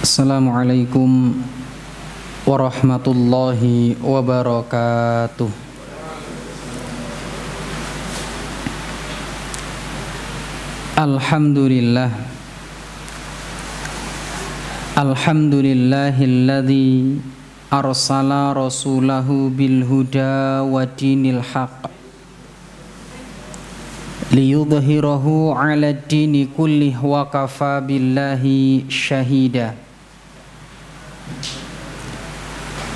Assalamualaikum warahmatullahi wabarakatuh. Alhamdulillahilladzi arsala rasulahu bil huda wa dinil haqq liyudhhirahu 'ala ad-dini kullih wa kafa billahi syahida.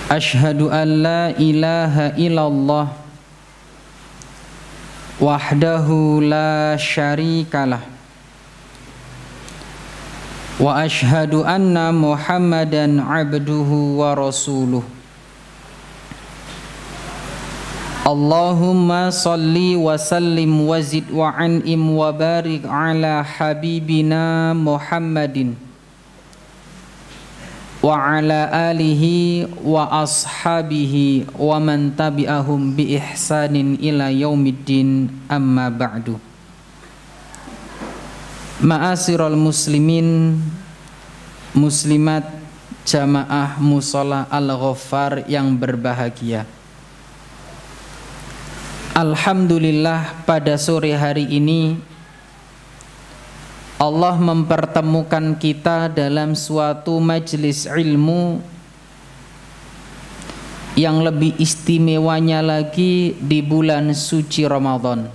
Ashhadu an la ilaha illallah wahdahu la syarikalah wa ashhadu anna Muhammadan abduhu wa rasuluh. Allahumma salli wa sallim wa zid wa an'im wa barik ala habibina Muhammadin wa ala alihi wa ashabihi wa man tabi'ahum bi ihsanin ila yaumiddin, amma ba'du. Ma'asyiral muslimin muslimat jamaah mushola Al-Ghaffar yang berbahagia, alhamdulillah pada sore hari ini Allah mempertemukan kita dalam suatu majelis ilmu yang lebih istimewanya lagi di bulan suci Ramadan.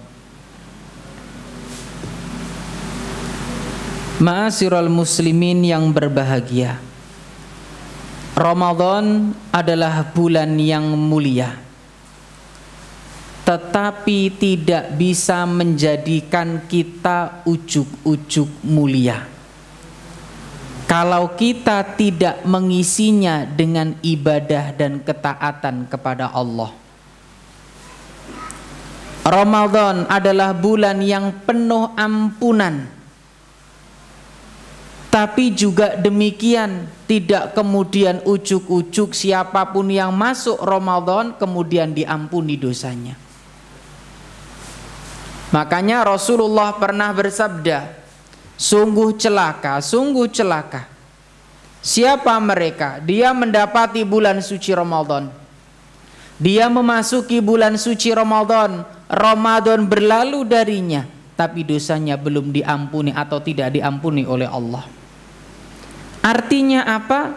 Ma'asyiral muslimin yang berbahagia, Ramadan adalah bulan yang mulia, tetapi tidak bisa menjadikan kita ujuk-ujuk mulia kalau kita tidak mengisinya dengan ibadah dan ketaatan kepada Allah. Ramadan adalah bulan yang penuh ampunan, tapi juga demikian tidak kemudian ujuk-ujuk siapapun yang masuk Ramadan kemudian diampuni dosanya. Makanya Rasulullah pernah bersabda, sungguh celaka siapa mereka, dia mendapati bulan suci Ramadan, dia memasuki bulan suci Ramadan, Ramadan berlalu darinya, tapi dosanya belum diampuni atau tidak diampuni oleh Allah. Artinya apa?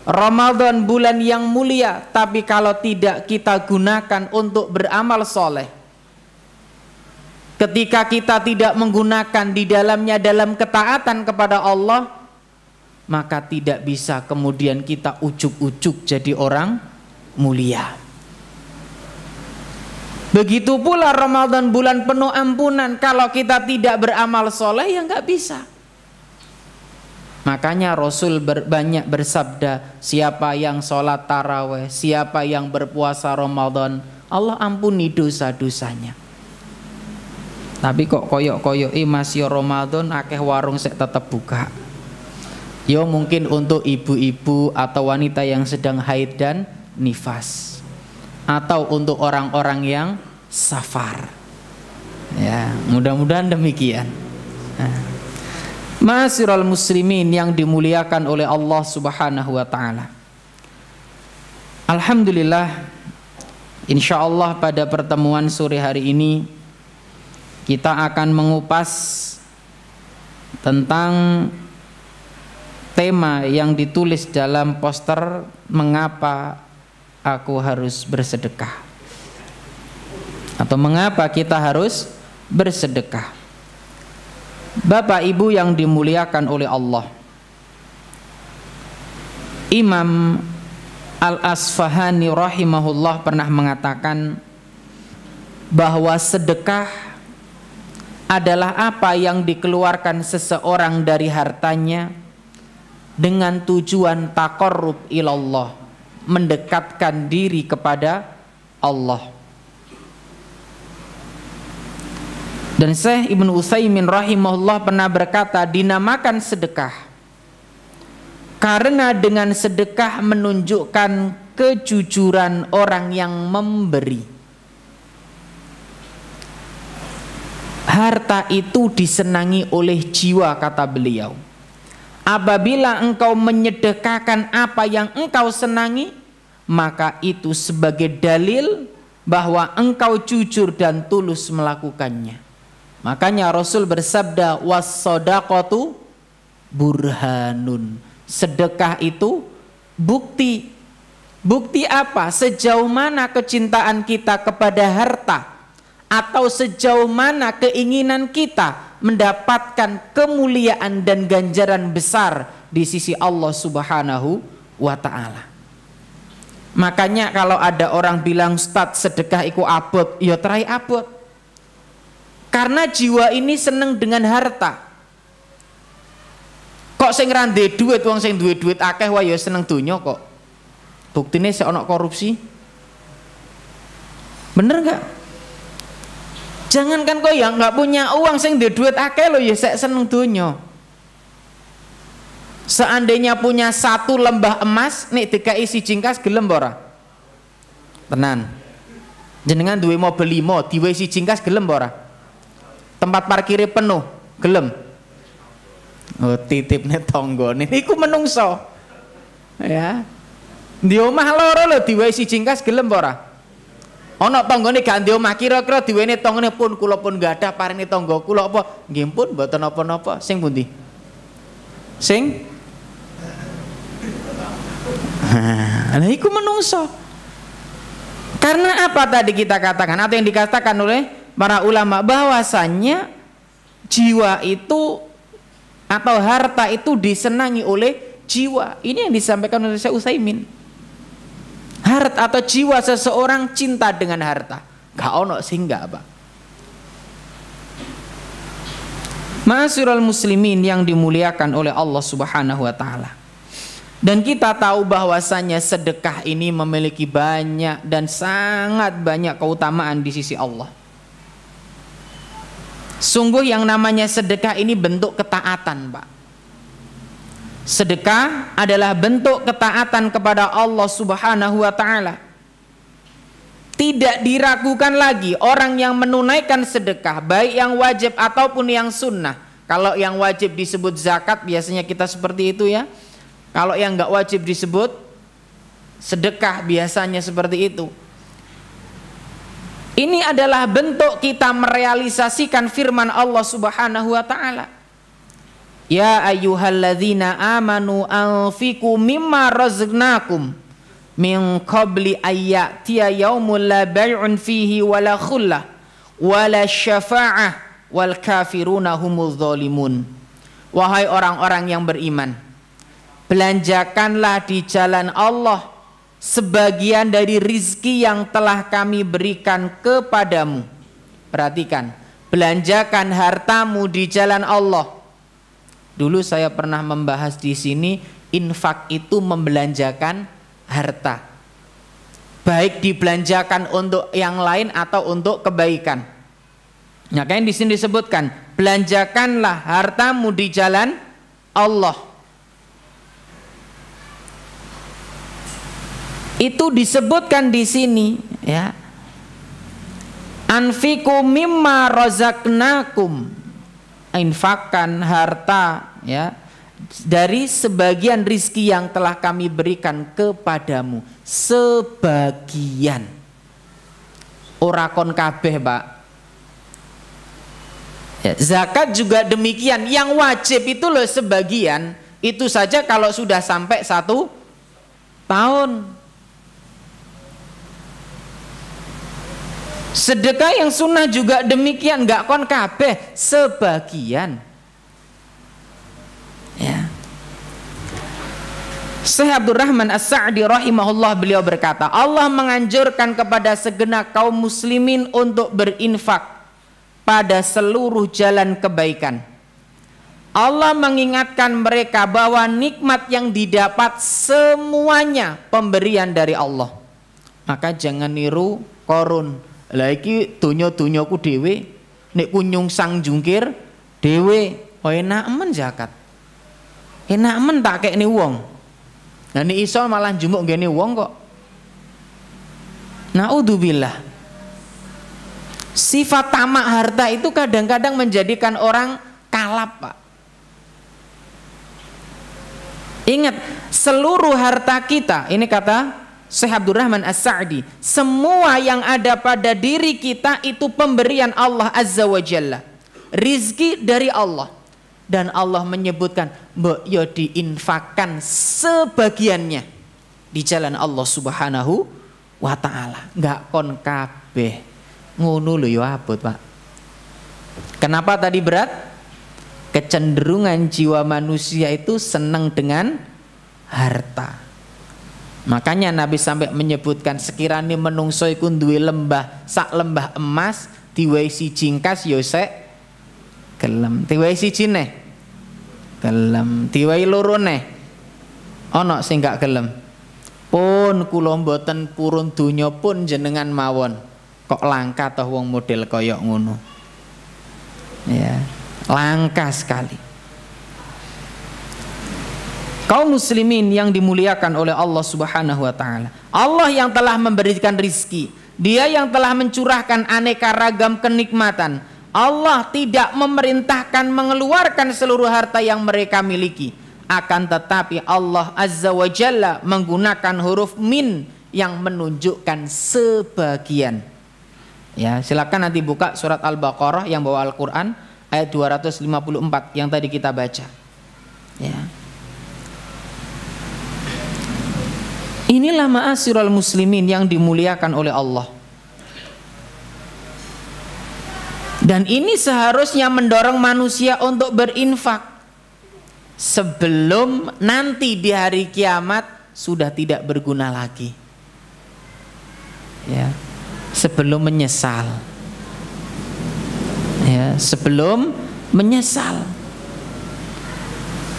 Ramadan bulan yang mulia, tapi kalau tidak kita gunakan untuk beramal soleh, ketika kita tidak menggunakan di dalamnya dalam ketaatan kepada Allah, maka tidak bisa kemudian kita ujuk-ujuk jadi orang mulia. Begitu pula Ramadan bulan penuh ampunan, kalau kita tidak beramal soleh ya nggak bisa. Makanya Rasul banyak bersabda, siapa yang sholat taraweh, siapa yang berpuasa Ramadan, Allah ampuni dosa-dosanya. Tapi kok koyok-koyok masih Ramadan akeh warung sek tetap buka. Yo mungkin untuk ibu-ibu atau wanita yang sedang haid dan nifas, atau untuk orang-orang yang safar. Ya, mudah-mudahan demikian. Ma'asyiral muslimin yang dimuliakan oleh Allah Subhanahu wa taala. Alhamdulillah, insyaallah pada pertemuan sore hari ini kita akan mengupas tentang tema yang ditulis dalam poster, mengapa aku harus bersedekah, atau mengapa kita harus bersedekah. Bapak Ibu yang dimuliakan oleh Allah, Imam Al-Asfahani rahimahullah pernah mengatakan bahwa sedekah adalah apa yang dikeluarkan seseorang dari hartanya dengan tujuan taqarrub ilallah, mendekatkan diri kepada Allah. Dan Syekh Ibnu Utsaimin rahimahullah pernah berkata, dinamakan sedekah karena dengan sedekah menunjukkan kejujuran orang yang memberi. Harta itu disenangi oleh jiwa, kata beliau. Apabila engkau menyedekahkan apa yang engkau senangi, maka itu sebagai dalil bahwa engkau jujur dan tulus melakukannya. Makanya Rasul bersabda, was-shadaqatu burhanun. Sedekah itu bukti. Bukti apa? Sejauh mana kecintaan kita kepada harta, atau sejauh mana keinginan kita mendapatkan kemuliaan dan ganjaran besar di sisi Allah Subhanahu wa ta'ala. Makanya kalau ada orang bilang, Ustaz sedekah iku abot, ya terai abot. Karena jiwa ini seneng dengan harta. Kok sing ra ndek duit, wong sing duwe duit akeh wae ya seneng donya kok. Buktine sik ana korupsi. Bener enggak? Jangankan kok yang nggak punya uang sing duwe duit akeh lo ya sik seneng donya. Seandainya punya 1 lembah emas, nek dikai siji kas gelem ora? Tenan. Jenengan duwe mobil 5, diwe siji kas gelem ora? Tempat parkirnya penuh, gelem? Oh, titipnya tonggone niku menungso. Ya. Di omah loro lho diwe siji kas gelem ora? Ana tanggane gak ndek omah, kira-kira diwene tanggane pun kula pun gadah paringi tangga kula apa? Nggih pun mboten napa-napa. Sing pundi? Sing nah, iku menungso. Karena apa tadi kita katakan atau yang dikatakan oleh para ulama bahwasannya jiwa itu atau harta itu disenangi oleh jiwa. Ini yang disampaikan oleh Syekh Utsaimin. Harta atau jiwa seseorang cinta dengan harta. Gak ono sing gak apa. Ma'asyiral muslimin yang dimuliakan oleh Allah Subhanahu wa taala. Dan kita tahu bahwasanya sedekah ini memiliki banyak dan sangat banyak keutamaan di sisi Allah. Sungguh yang namanya sedekah ini bentuk ketaatan, Pak. Sedekah adalah bentuk ketaatan kepada Allah Subhanahu wa taala. Tidak diragukan lagi orang yang menunaikan sedekah, baik yang wajib ataupun yang sunnah. Kalau yang wajib disebut zakat, biasanya kita seperti itu ya. Kalau yang enggak wajib disebut sedekah, biasanya seperti itu. Ini adalah bentuk kita merealisasikan firman Allah Subhanahu wa taala. Ya ayyuhalladzina amanu anfiqu mimma razaqnakum min qabli ayyatiya yaumul la bai'un fihi wala khullah wala syafa'ah wal kafiruna humuz zalimun. Wahai orang-orang yang beriman, belanjakanlah di jalan Allah sebagian dari rizki yang telah kami berikan kepadamu. Perhatikan, belanjakan hartamu di jalan Allah. Dulu saya pernah membahas di sini, infak itu membelanjakan harta. Baik dibelanjakan untuk yang lain atau untuk kebaikan. Nah, kan di sini disebutkan, belanjakanlah hartamu di jalan Allah. Itu disebutkan di sini ya. Anfiqu mimma razaqnakum. Infakkan harta ya dari sebagian rizki yang telah kami berikan kepadamu. Sebagian. Ora kon kabeh, Pak. Ya, zakat juga demikian. Yang wajib itu loh sebagian. Itu saja kalau sudah sampai 1 tahun. Sedekah yang sunnah juga demikian, gak kon kabeh, sebagian. Ya. Syekh Abdurrahman As-Sa'di rahimahullah beliau berkata, Allah menganjurkan kepada segenap kaum muslimin untuk berinfak pada seluruh jalan kebaikan. Allah mengingatkan mereka bahwa nikmat yang didapat semuanya pemberian dari Allah. Maka jangan niru Qarun. Lah iki donya-donyaku dhewe, nek ku nyungsang jungkir dhewe, oh enak men zakat. Enak men tak kekne wong. Lah nek iso malah njumuk ngene wong kok. Naudzubillah. Sifat tamak harta itu kadang-kadang menjadikan orang kalap, Pak. Ingat, seluruh harta kita, ini kata Syekh Abdurrahman As-Sa'di, semua yang ada pada diri kita itu pemberian Allah Azza wa Jalla, rizki dari Allah. Dan Allah menyebutkan, mbok yo diinfakkan sebagiannya di jalan Allah Subhanahu wa Ta'ala. Enggak kon kabeh. Ngono lho yo abot, Pak. Kenapa tadi berat? Kecenderungan jiwa manusia itu senang dengan harta. Makanya Nabi sampai menyebutkan, sekiranya menungso iku duwe lembah sak lembah emas diwehi siji jingkas yo sek gelem, diwehi siji neh gelem, diwehi loro neh ana sing gak gelem. Pun kula mboten purun donya pun jenengan mawon, kok langka toh wong model koyok ngono. Ya, langka sekali. Kaum muslimin yang dimuliakan oleh Allah Subhanahu wa Ta'ala, Allah yang telah memberikan rizki, Dia yang telah mencurahkan aneka ragam kenikmatan. Allah tidak memerintahkan mengeluarkan seluruh harta yang mereka miliki, akan tetapi Allah Azza wa Jalla menggunakan huruf min yang menunjukkan sebagian. Ya, silakan nanti buka surat Al-Baqarah yang bawa Al-Quran ayat 254 yang tadi kita baca. Ya. Inilah ma'asyiral muslimin yang dimuliakan oleh Allah. Dan ini seharusnya mendorong manusia untuk berinfak sebelum nanti di hari kiamat sudah tidak berguna lagi. Ya, sebelum menyesal. Ya, sebelum menyesal.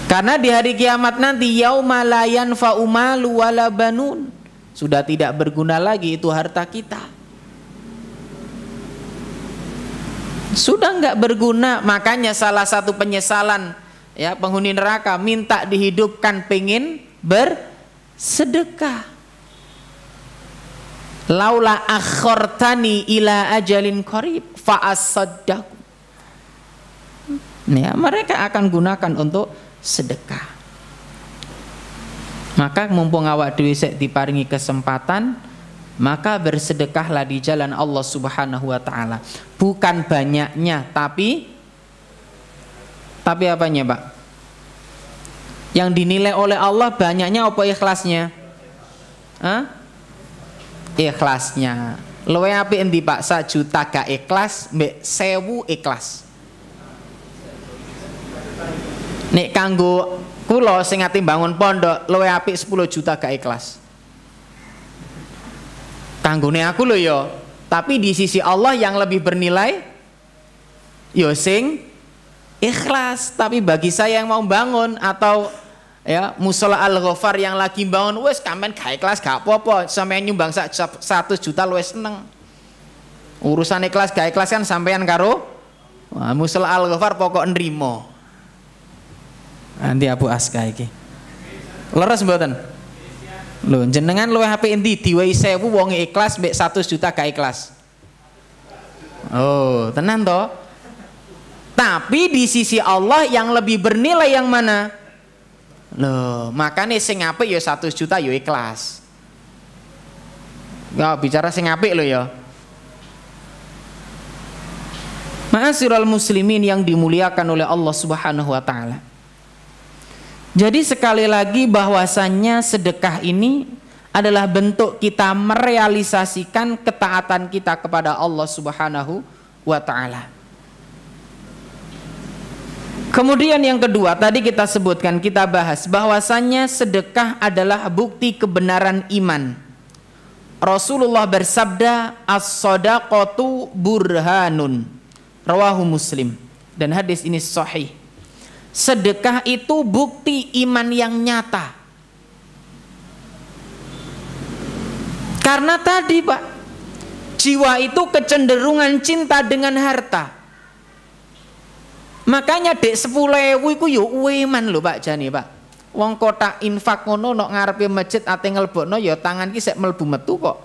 Karena di hari kiamat nanti yauma la yanfa'u malu wala banun, sudah tidak berguna lagi itu harta kita. Sudah enggak berguna. Makanya salah satu penyesalan ya penghuni neraka minta dihidupkan pengen bersedekah. Laula akhortani ila ajalin qarib fa asaddaq. Ya, mereka akan gunakan untuk sedekah. Maka mumpung awak dhewe sik diparingi kesempatan, maka bersedekahlah di jalan Allah Subhanahu wa Ta'ala. Bukan banyaknya, tapi apanya, Pak? Yang dinilai oleh Allah banyaknya apa ikhlasnya? Hah? Ikhlasnya. Luwe apik endi, Pak? 1 juta gak ikhlas mbek 1000 ikhlas. Nek kanggo kula sing ati bangun pondok luwe apik 10 juta gak ikhlas. Kanggone aku lho ya, tapi di sisi Allah yang lebih bernilai ya sing ikhlas. Tapi bagi saya yang mau bangun atau ya musola Al-Ghafar yang lagi bangun, wes kamen gak ikhlas gak apa-apa, sampean nyumbang 100 juta luwes seneng. Urusan ikhlas gak ikhlas kan sampean karo musola Al-Ghafar pokok nrimo. Nanti Abu Aska iki. Leres mboten? Lho, jenengan luwih apik endi diwehi 1000 wong ikhlas mbek 100 juta gak ikhlas? Oh, tenan toh? Tapi di sisi Allah yang lebih bernilai yang mana? Loh, makanya sing apik ya 100 juta ya ikhlas. Ya bicara sing apik lho ya. Ma'asyiral muslimin yang dimuliakan oleh Allah Subhanahu wa Ta'ala. Jadi sekali lagi bahwasannya sedekah ini adalah bentuk kita merealisasikan ketaatan kita kepada Allah Subhanahu wa Ta'ala. Kemudian yang kedua tadi kita sebutkan, kita bahas bahwasannya sedekah adalah bukti kebenaran iman. Rasulullah bersabda, as-shadaqatu burhanun, rawahu Muslim, dan hadis ini sahih. Sedekah itu bukti iman yang nyata. Karena tadi Pak, jiwa itu kecenderungan cinta dengan harta. Makanya dek 10.000 iku yo uweman lho Pak jane Pak. Wong kotak infak ngono nok ngarepe masjid ate nglebokno ya tangan ki sik mlebu metu kok.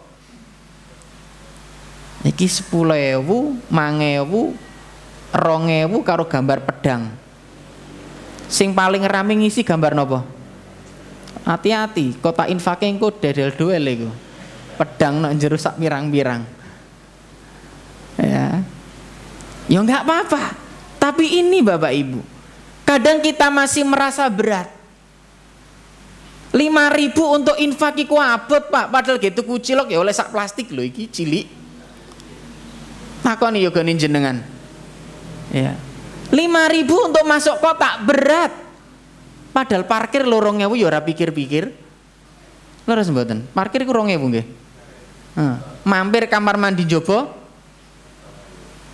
Iki 10.000, 5.000, 2.000 karo gambar pedang. Sing paling rame ngisi gambar nopo? Hati-hati, kota infake engko dedel duel iku. Pedang nak jero sak pirang-pirang. Ya. Ya enggak apa-apa. Tapi ini Bapak Ibu, kadang kita masih merasa berat. 5.000 untuk infak iku abot, Pak. Padahal gitu kucilok ya oleh sak plastik lho iki cilik. Takoni yo gone jenengan. Ya. 5.000 untuk masuk kota berat. Padahal parkir lho 2.000 ya ora pikir-pikir. Leres mboten? Parkir ku 2.000 nggih. Mampir kamar mandi jopo,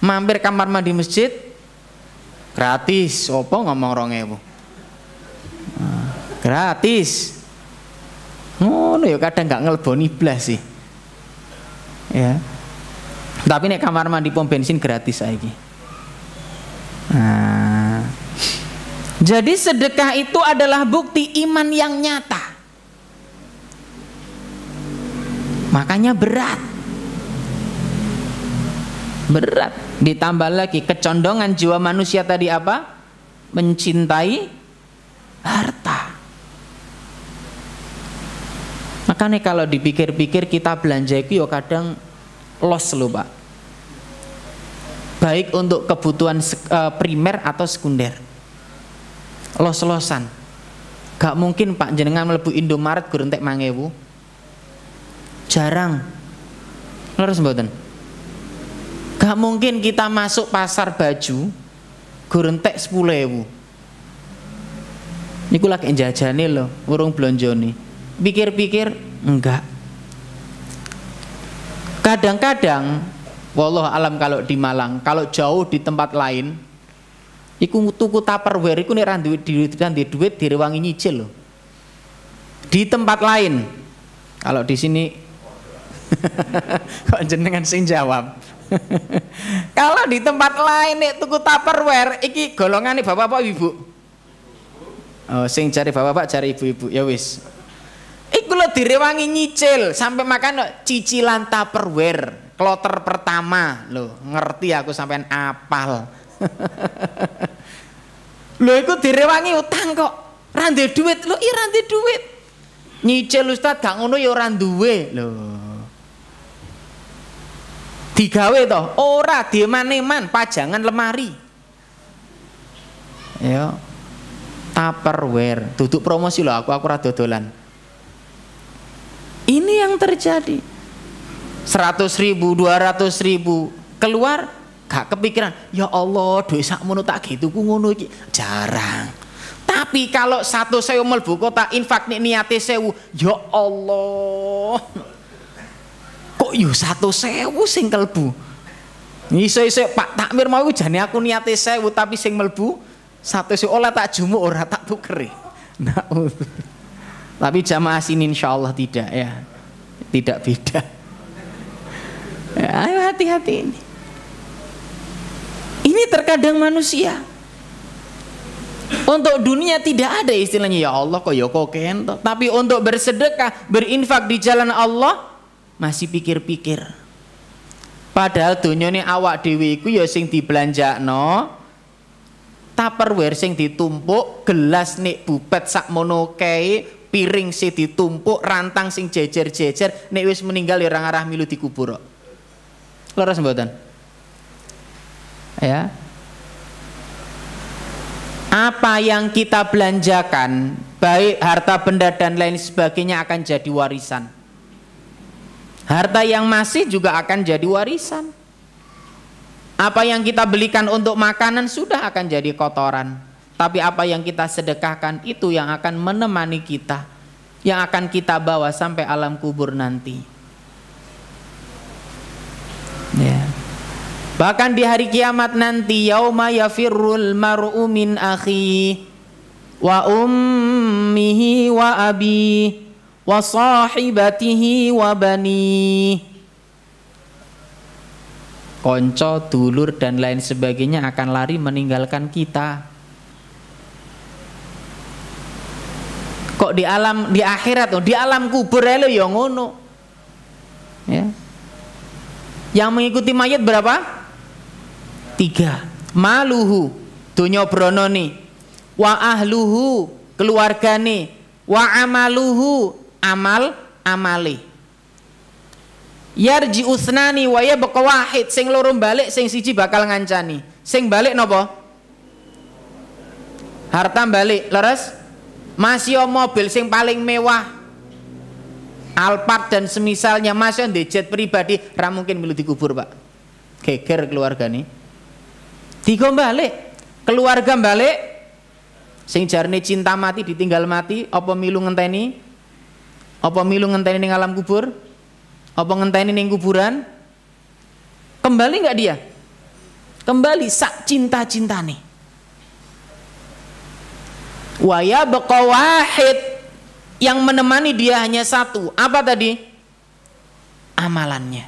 mampir kamar mandi masjid gratis. Opo ngomong 2.000? Gratis. Ngono ya kadang nggak ngelboni blas sih. Ya. Tapi nek kamar mandi pom bensin gratis saiki. Nah. Jadi sedekah itu adalah bukti iman yang nyata. Makanya berat. Berat. Ditambah lagi kecondongan jiwa manusia tadi apa? Mencintai harta. Makanya kalau dipikir-pikir kita belanja itu ya kadang los loh Pak. Baik untuk kebutuhan primer atau sekunder. Los-losan. Gak mungkin Pak jenengan mlebu Indomaret gur entek 5.000. Jarang. Leres mboten? Gak mungkin kita masuk pasar baju gur entek 10.000. Niku lagi njajane lho, urung blonjone. Pikir-pikir enggak. Kadang-kadang wallah alam kalau di Malang, kalau jauh di tempat lain iku tuku Tupperware iku nek ra duit direwangi nyicil loh. Di tempat lain. Kalau di sini kok jenengan sing jawab. Kalau di tempat lain nek tuku Tupperware iki golongane bapak-bapak ibu. Oh, sing cari bapak-bapak cari ibu-ibu. Ya wis. Iku lho direwangi nyicil sampai makan cicilan Tupperware kloter pertama lho, ngerti aku sampean apal. Lho iku direwangi utang kok. Ra ndek duit. Lho iya ra ndek duit. Nyicil Ustaz gak ngono ya ora duwe lho. Digawe toh, ora dieman-eman pajangan lemari. Ya. Tupperware, duduk promosi lho aku ora dodolan. Ini yang terjadi. 100.000, 200.000 keluar gak kepikiran, ya Allah duit sakmono tak gitu ku ngono iki. Jarang. Tapi kalau 1.000 mlebu kota infak nek niate 1.000, ya Allah. Kok yo 1.000 sing kelbu. Iso-iso Pak Takmir mau jane aku niate 1.000 tapi sing mlebu 1.000 oleh tak jumuk ora tak tukeri. Nah, tapi jamaah sini insya Allah tidak ya, tidak beda. Ya, ayo hati-hati ini. Ini terkadang manusia. Untuk dunia tidak ada istilahnya ya Allah kok ya kok kento. Tapi untuk bersedekah, berinfak di jalan Allah masih pikir-pikir. Padahal dunia ini awak dewi iku ya sing dibelanjakno. Tupperware sing ditumpuk, gelas nek bupet sakmono kae. Piring sing ditumpuk, rantang sing jejer-jejer, nek wis meninggal ya ora ngarah milu dikubur. Leres mboten? Ya. Apa yang kita belanjakan, baik harta benda dan lain sebagainya akan jadi warisan. Harta yang masih juga akan jadi warisan. Apa yang kita belikan untuk makanan sudah akan jadi kotoran. Tapi apa yang kita sedekahkan itu yang akan menemani kita, yang akan kita bawa sampai alam kubur nanti. Ya. Bahkan di hari kiamat nanti, yauma yafirrul mar'u min akhi wa ummihi wa abi wa sahibatihi wa bani. Konco, dulur dan lain sebagainya akan lari meninggalkan kita. Kok di alam di akhirat tuh, di alam kubur lo ya ngono. Ya. Yang mengikuti mayat berapa? 3. Maluhu, dunya bronone, wa ahluhu, keluargane, wa amaluhu amal amali. Yarji usnani wa yabqa wahid, sing loro balik sing siji bakal ngancani. Sing balik napa? Harta balik, leres? Masih mobil sing paling mewah Alphard dan semisalnya, masih ndek jet pribadi, ra mungkin milu dikubur, Pak. Geger keluarga nih. Tiga balik, keluarga balik, sing jarne cinta mati ditinggal mati, apa milu ngenteni? Apa milu ngenteni ning alam kubur? Apa ngenteni ning kuburan? Kembali nggak dia? Kembali sak cinta-cintane. Wa yabqa wahid, yang menemani dia hanya satu. Apa tadi? Amalannya.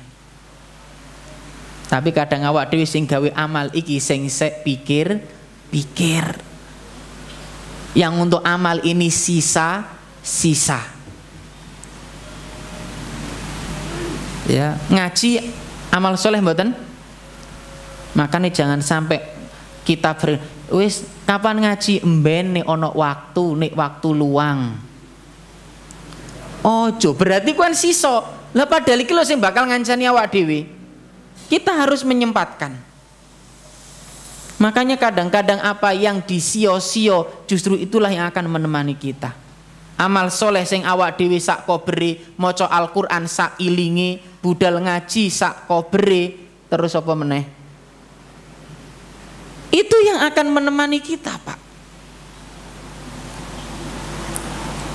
Tapi kadang awak dhewe sing gawe amal iki sing sek pikir. Yang untuk amal ini sisa. Ya, ngaji amal soleh mboten? Makanya jangan sampai kita wis kapan ngaji emben nek ana waktu, nek waktu luang. Ojo, berarti kan siso. Lah padahal iki lho sing bakal ngancani awak dhewe. Kita harus menyempatkan. Makanya kadang-kadang apa yang disio-sio justru itulah yang akan menemani kita. Amal soleh sing awak dhewe sak kobere, maca Al-Qur'an sak ilinge, budal ngaji sak kobere, terus apa meneh? Itu yang akan menemani kita, Pak.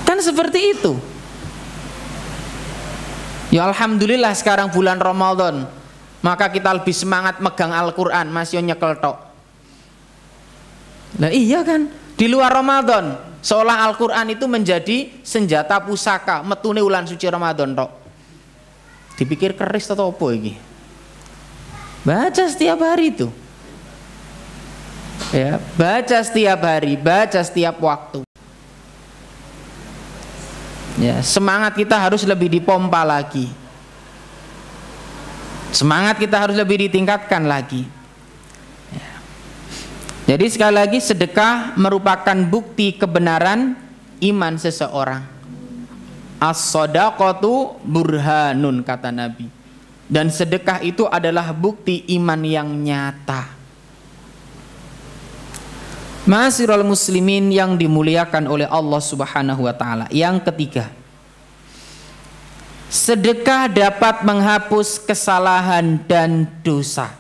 Kan seperti itu. Ya alhamdulillah sekarang bulan Ramadan, maka kita lebih semangat megang Al-Qur'an, masih nyekel tok. Lah iya kan, di luar Ramadan seolah Al-Qur'an itu menjadi senjata pusaka metune wulan suci Ramadan tok. Dipikir keris atau apa iki? Baca setiap hari itu. Ya, baca setiap hari, baca setiap waktu. Ya, semangat kita harus lebih dipompa lagi. Semangat kita harus lebih ditingkatkan lagi. Ya. Jadi sekali lagi sedekah merupakan bukti kebenaran iman seseorang. As-shadaqatu burhanun, kata Nabi. Dan sedekah itu adalah bukti iman yang nyata. Ma'asyiral muslimin yang dimuliakan oleh Allah Subhanahu wa taala. Yang ketiga, sedekah dapat menghapus kesalahan dan dosa.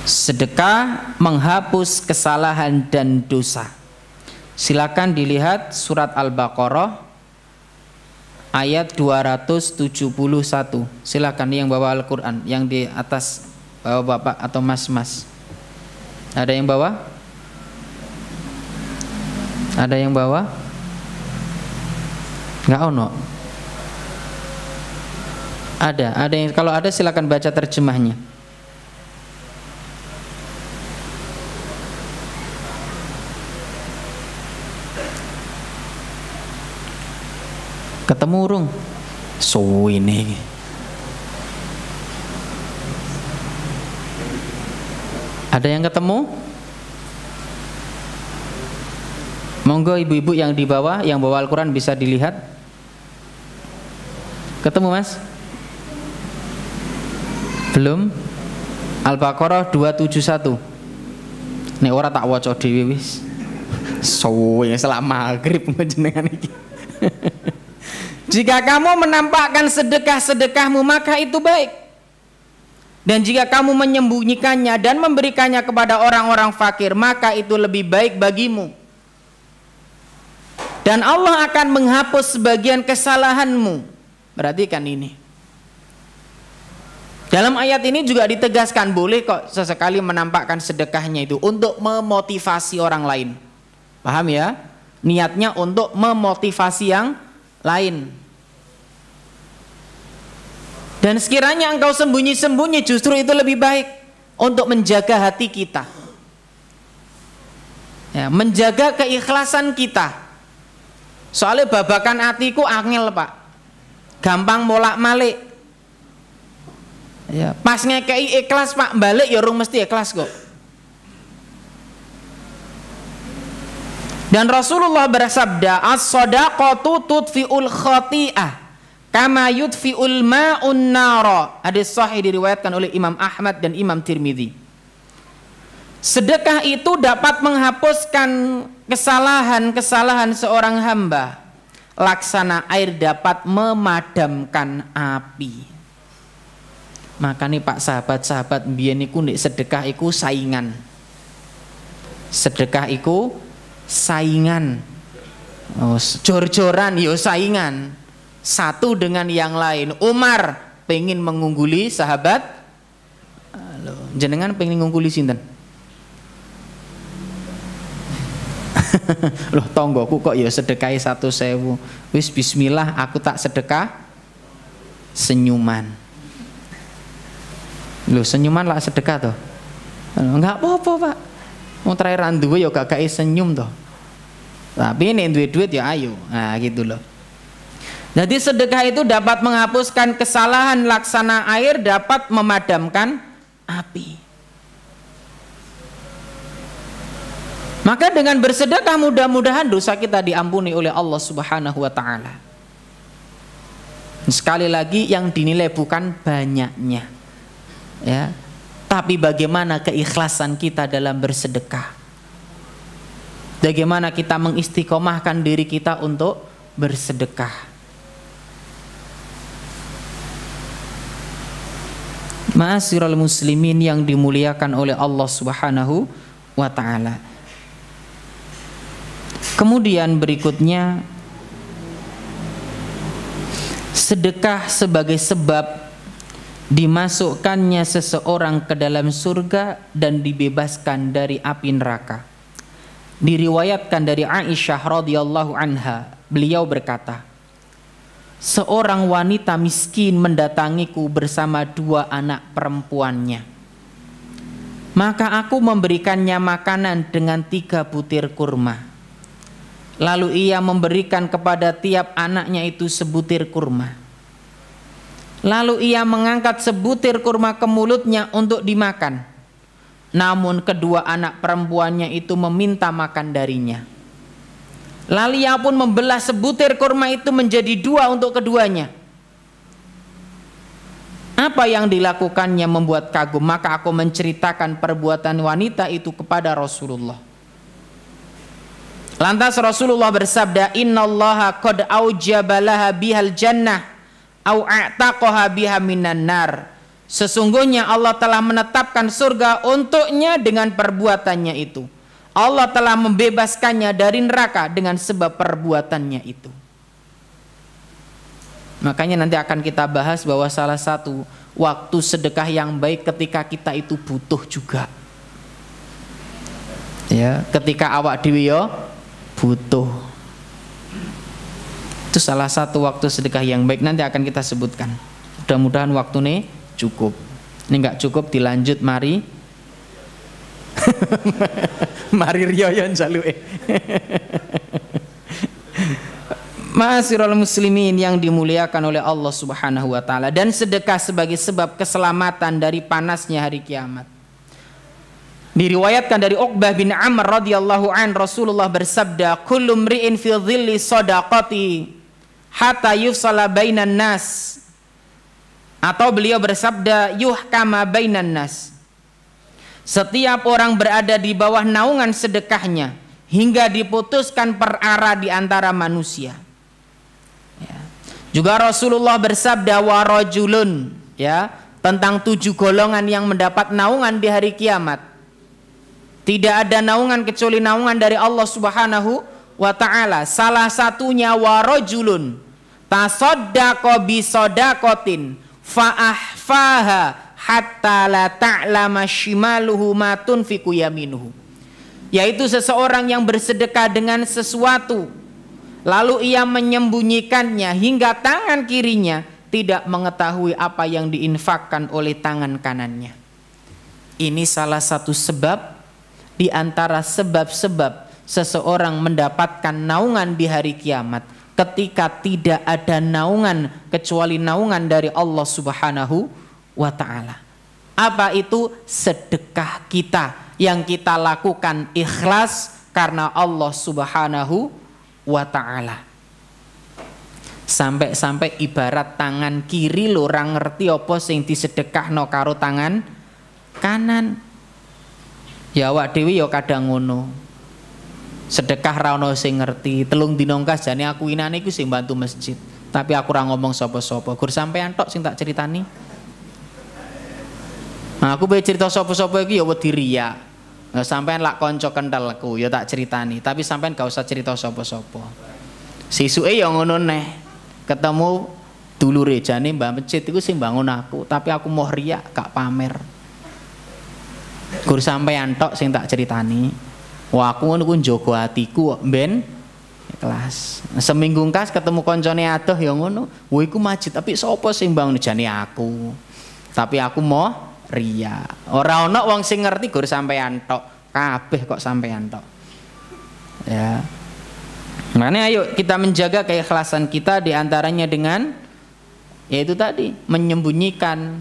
Sedekah menghapus kesalahan dan dosa. Silakan dilihat surat Al-Baqarah ayat 271. Silakan yang bawa Al-Qur'an, yang di atas bawa bapak atau mas-mas. Ada yang bawa? Ada yang bawa? Nggak ono. Ada yang, kalau ada silakan baca terjemahnya. Ketemu urung? Suwine. Ada yang ketemu? Monggo ibu-ibu yang di bawah, yang bawa Al-Quran bisa dilihat. Ketemu Mas? Belum? Al-Baqarah 271. Nek ora tak waca dhewe wis. Suwe selama maghrib jenengan iki. Jika kamu menampakkan sedekah-sedekahmu maka itu baik. Dan jika kamu menyembunyikannya dan memberikannya kepada orang-orang fakir, maka itu lebih baik bagimu. Dan Allah akan menghapus sebagian kesalahanmu. Perhatikan ini. Dalam ayat ini juga ditegaskan boleh kok sesekali menampakkan sedekahnya itu untuk memotivasi orang lain. Paham ya? Niatnya untuk memotivasi yang lain. Dan sekiranya engkau sembunyi-sembunyi justru itu lebih baik untuk menjaga hati kita. Ya, menjaga keikhlasan kita. Soalnya babakan hatiku angel, Pak. Gampang molak-malik. Ya, pas ngekei ikhlas, Pak, balik ya urung mesti ikhlas kok. Dan Rasulullah bersabda, as-shadaqatu tudfi'ul khati'ah kama yudfi'ul ma'un nara. Hadis sahih diriwayatkan oleh Imam Ahmad dan Imam Tirmidzi. Sedekah itu dapat menghapuskan kesalahan-kesalahan seorang hamba. Laksana air dapat memadamkan api. Makanya Pak sahabat-sahabat mbiyen niku nek sedekah iku saingan. Sedekah iku saingan. Oh, jor-joran yo saingan. Satu dengan yang lain. Umar pengen mengungguli sahabat. Jenengan pengen mengungguli sinten? Loh tonggoku kok ya sedekahi 1.000. Wis bismillah aku tak sedekah senyuman. Loh senyuman lah sedekah toh. Enggak apa-apa Pak. Mau terakhir duwe ya gak senyum toh. Tapi nek duwe duit ya ayo. Nah gitu loh. Jadi sedekah itu dapat menghapuskan kesalahan, laksana air dapat memadamkan api. Maka dengan bersedekah mudah-mudahan dosa kita diampuni oleh Allah Subhanahu wa taala. Sekali lagi yang dinilai bukan banyaknya. Ya. Tapi bagaimana keikhlasan kita dalam bersedekah. Bagaimana kita mengistiqomahkan diri kita untuk bersedekah. Ma'asyiral muslimin yang dimuliakan oleh Allah Subhanahu wa taala. Kemudian berikutnya, sedekah sebagai sebab dimasukkannya seseorang ke dalam surga dan dibebaskan dari api neraka. Diriwayatkan dari Aisyah radhiyallahu anha, beliau berkata, seorang wanita miskin mendatangiku bersama 2 anak perempuannya. Maka aku memberikannya makanan dengan 3 butir kurma. Lalu ia memberikan kepada tiap anaknya itu sebutir kurma. Lalu ia mengangkat sebutir kurma ke mulutnya untuk dimakan. Namun kedua anak perempuannya itu meminta makan darinya. Lalu ia pun membelah sebutir kurma itu menjadi 2 untuk keduanya. Apa yang dilakukannya membuat kagum, maka aku menceritakan perbuatan wanita itu kepada Rasulullah. Lantas Rasulullah bersabda, innallaha qad aujaba laha bihal jannah au a'taqaha biha minan nar. Sesungguhnya Allah telah menetapkan surga untuknya dengan perbuatannya itu. Allah telah membebaskannya dari neraka dengan sebab perbuatannya itu. Makanya nanti akan kita bahas bahwa salah satu waktu sedekah yang baik ketika kita itu butuh juga. Ya, ketika awak dhewe yo butuh. Itu salah satu waktu sedekah yang baik, nanti akan kita sebutkan. Mudah-mudahan waktu ini cukup. Ini enggak cukup dilanjut mari. Mari riyoyon jaluke. Ma'asyiral muslimin yang dimuliakan oleh Allah Subhanahu wa taala, dan sedekah sebagai sebab keselamatan dari panasnya hari kiamat. Diriwayatkan dari Uqbah bin Amr radhiyallahu an, Rasulullah bersabda, kullu mri'in fi dhilli shadaqati hatta yufsala bainan nas. Atau beliau bersabda, yuhkama bainan nas. Setiap orang berada di bawah naungan sedekahnya hingga diputuskan perkara di antara manusia. Ya. Juga Rasulullah bersabda, wa rajulun, ya, tentang 7 golongan yang mendapat naungan di hari kiamat. Tidak ada naungan kecuali naungan dari Allah Subhanahu wa taala. Salah satunya warajulun tasaddaqa bi shadaqatin fa ahfaha hatta la ta'lama shimaluhu ma tunfiqu yaminuhu. Yaitu seseorang yang bersedekah dengan sesuatu lalu ia menyembunyikannya hingga tangan kirinya tidak mengetahui apa yang diinfakkan oleh tangan kanannya. Ini salah satu sebab di antara sebab-sebab seseorang mendapatkan naungan di hari kiamat, ketika tidak ada naungan kecuali naungan dari Allah Subhanahu wa taala. Apa itu? Sedekah kita yang kita lakukan ikhlas karena Allah Subhanahu wa ta'ala. Sampai-sampai ibarat tangan kiri lho ora ngerti apa sing disedekahno karo tangan kanan. Ya awak dhewe ya kadang ngono. Sedekah ra ono sing ngerti. 3 dina kas jane aku inane iku sing bantu masjid. Tapi aku ora ngomong sapa-sapa. Gur sampean tok sing tak ceritani. Nah, aku pe cerita sapa-sapa iki ya wedi riya. Nah, sampean lak kanca kentelku ya tak ceritani. Tapi sampean gak usah cerita sapa-sapa. Sesuke ya ngono neh. Ketemu dulure jane mbah masjid iku sing bangun aku, tapi aku mau riya gak pamer. Gur sampean tok sing tak ceritani. Wah aku ngono ku njogo atiku kok ben ikhlas. Seminggu kas ketemu koncone adoh ya ngono. Wah iku masjid tapi sapa sing bangun jane aku. Tapi aku mau riya. Ora ono wong sing ngerti gur sampean tok. Kabeh kok sampean tok. Ya. Makanya ayo kita menjaga keikhlasan kita, diantaranya dengan yaitu tadi menyembunyikan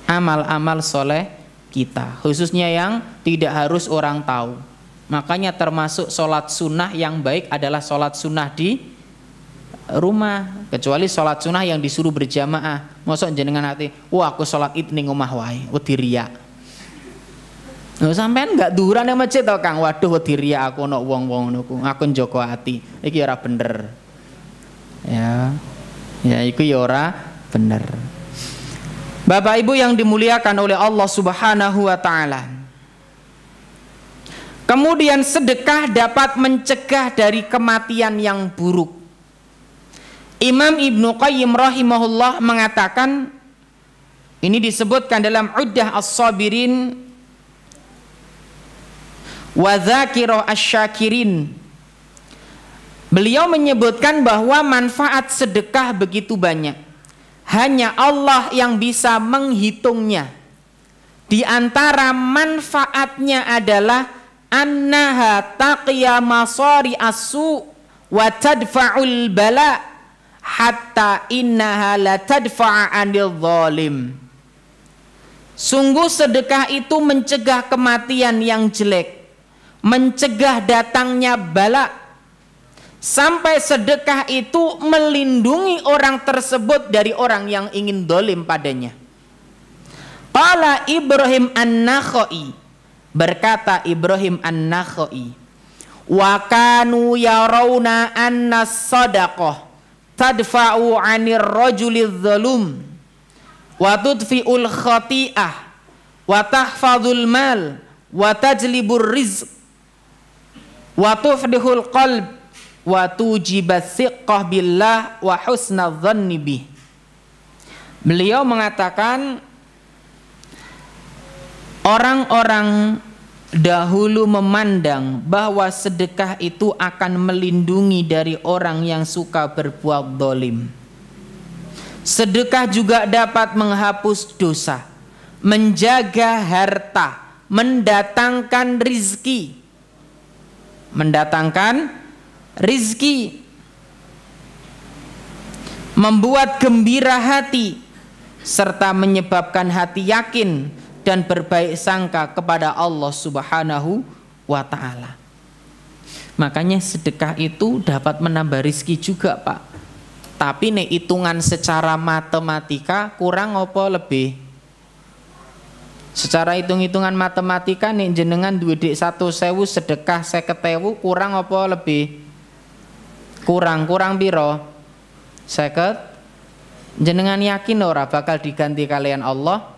amal-amal soleh kita, khususnya yang tidak harus orang tahu. Makanya termasuk sholat sunnah yang baik adalah sholat sunnah di rumah, kecuali sholat sunnah yang disuruh berjamaah. Mosok jenengan hati, wah aku sholat id ning omah wae, wedi riya. Sampean enggak duran yang masjid tau Kang, waduh wedi riya aku ono wong-wong ngono, aku njogo ati. Iki ora bener. Ya. Ya iku ya ora bener. Bapak Ibu yang dimuliakan oleh Allah Subhanahu wa taala. Kemudian sedekah dapat mencegah dari kematian yang buruk. Imam Ibnu Qayyim rahimahullah mengatakan, ini disebutkan dalam Uddah As-Sabirin wa dzakirah asy-syakirin. Beliau menyebutkan bahwa manfaat sedekah begitu banyak. Hanya Allah yang bisa menghitungnya. Di antara manfaatnya adalah annaha taqiya masari asu wa tadfa'ul bala hatta innaha la tadfa'a 'anil zalim. Sungguh sedekah itu mencegah kematian yang jelek, mencegah datangnya bala, sampai sedekah itu melindungi orang tersebut dari orang yang ingin dolim padanya. Qala Ibrahim An-Nakhai, berkata Ibrahim An-Nakhai, wa kanu yarawna anna sadaqah tadfa'u 'anir rajulidz zalum wa tudfi'ul khati'ah wa tahfadzul mal wa tajlibur rizq wa tufdihul qalb wa tujibas siqqah billah wa husnadz dhanni bih. Beliau mengatakan orang-orang dahulu memandang bahwa sedekah itu akan melindungi dari orang yang suka berbuat zalim. Sedekah juga dapat menghapus dosa, menjaga harta, mendatangkan rizki, membuat gembira hati, serta menyebabkan hati yakin dan berbaik sangka kepada Allah Subhanahu wa ta'ala. Makanya sedekah itu dapat menambah rizki juga Pak. Tapi nih hitungan secara matematika kurang apa lebih? Secara hitung-hitungan matematika nih jenengan duwe dik 1.000 sedekah 50.000 kurang apa lebih? Kurang piro? 50. Jenengan yakin ora bakal diganti kalian Allah?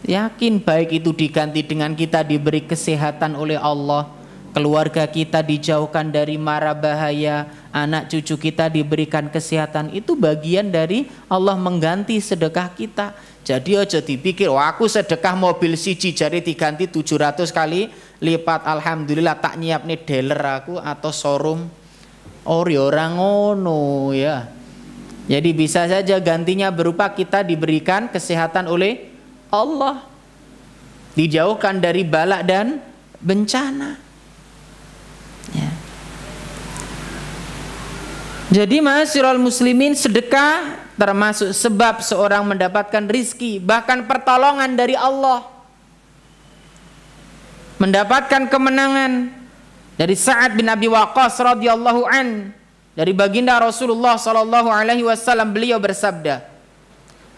Yakin, baik itu diganti dengan kita diberi kesehatan oleh Allah, keluarga kita dijauhkan dari mara bahaya, anak cucu kita diberikan kesehatan, itu bagian dari Allah mengganti sedekah kita. Jadi aja dipikir, wah aku sedekah mobil siji jari diganti 700 kali lipat, alhamdulillah tak nyiap nih dealer aku atau showroom. Orang ngono ya. Jadi bisa saja gantinya berupa kita diberikan kesehatan oleh Allah, dijauhkan dari bala dan bencana. Ya. Jadi ma'asyiral muslimin, sedekah termasuk sebab seorang mendapatkan rizki, bahkan pertolongan dari Allah, mendapatkan kemenangan, dari Sa'ad bin Abi Waqqas radhiyallahu an, dari baginda Rasulullah sallallahu alaihi wasallam, beliau bersabda,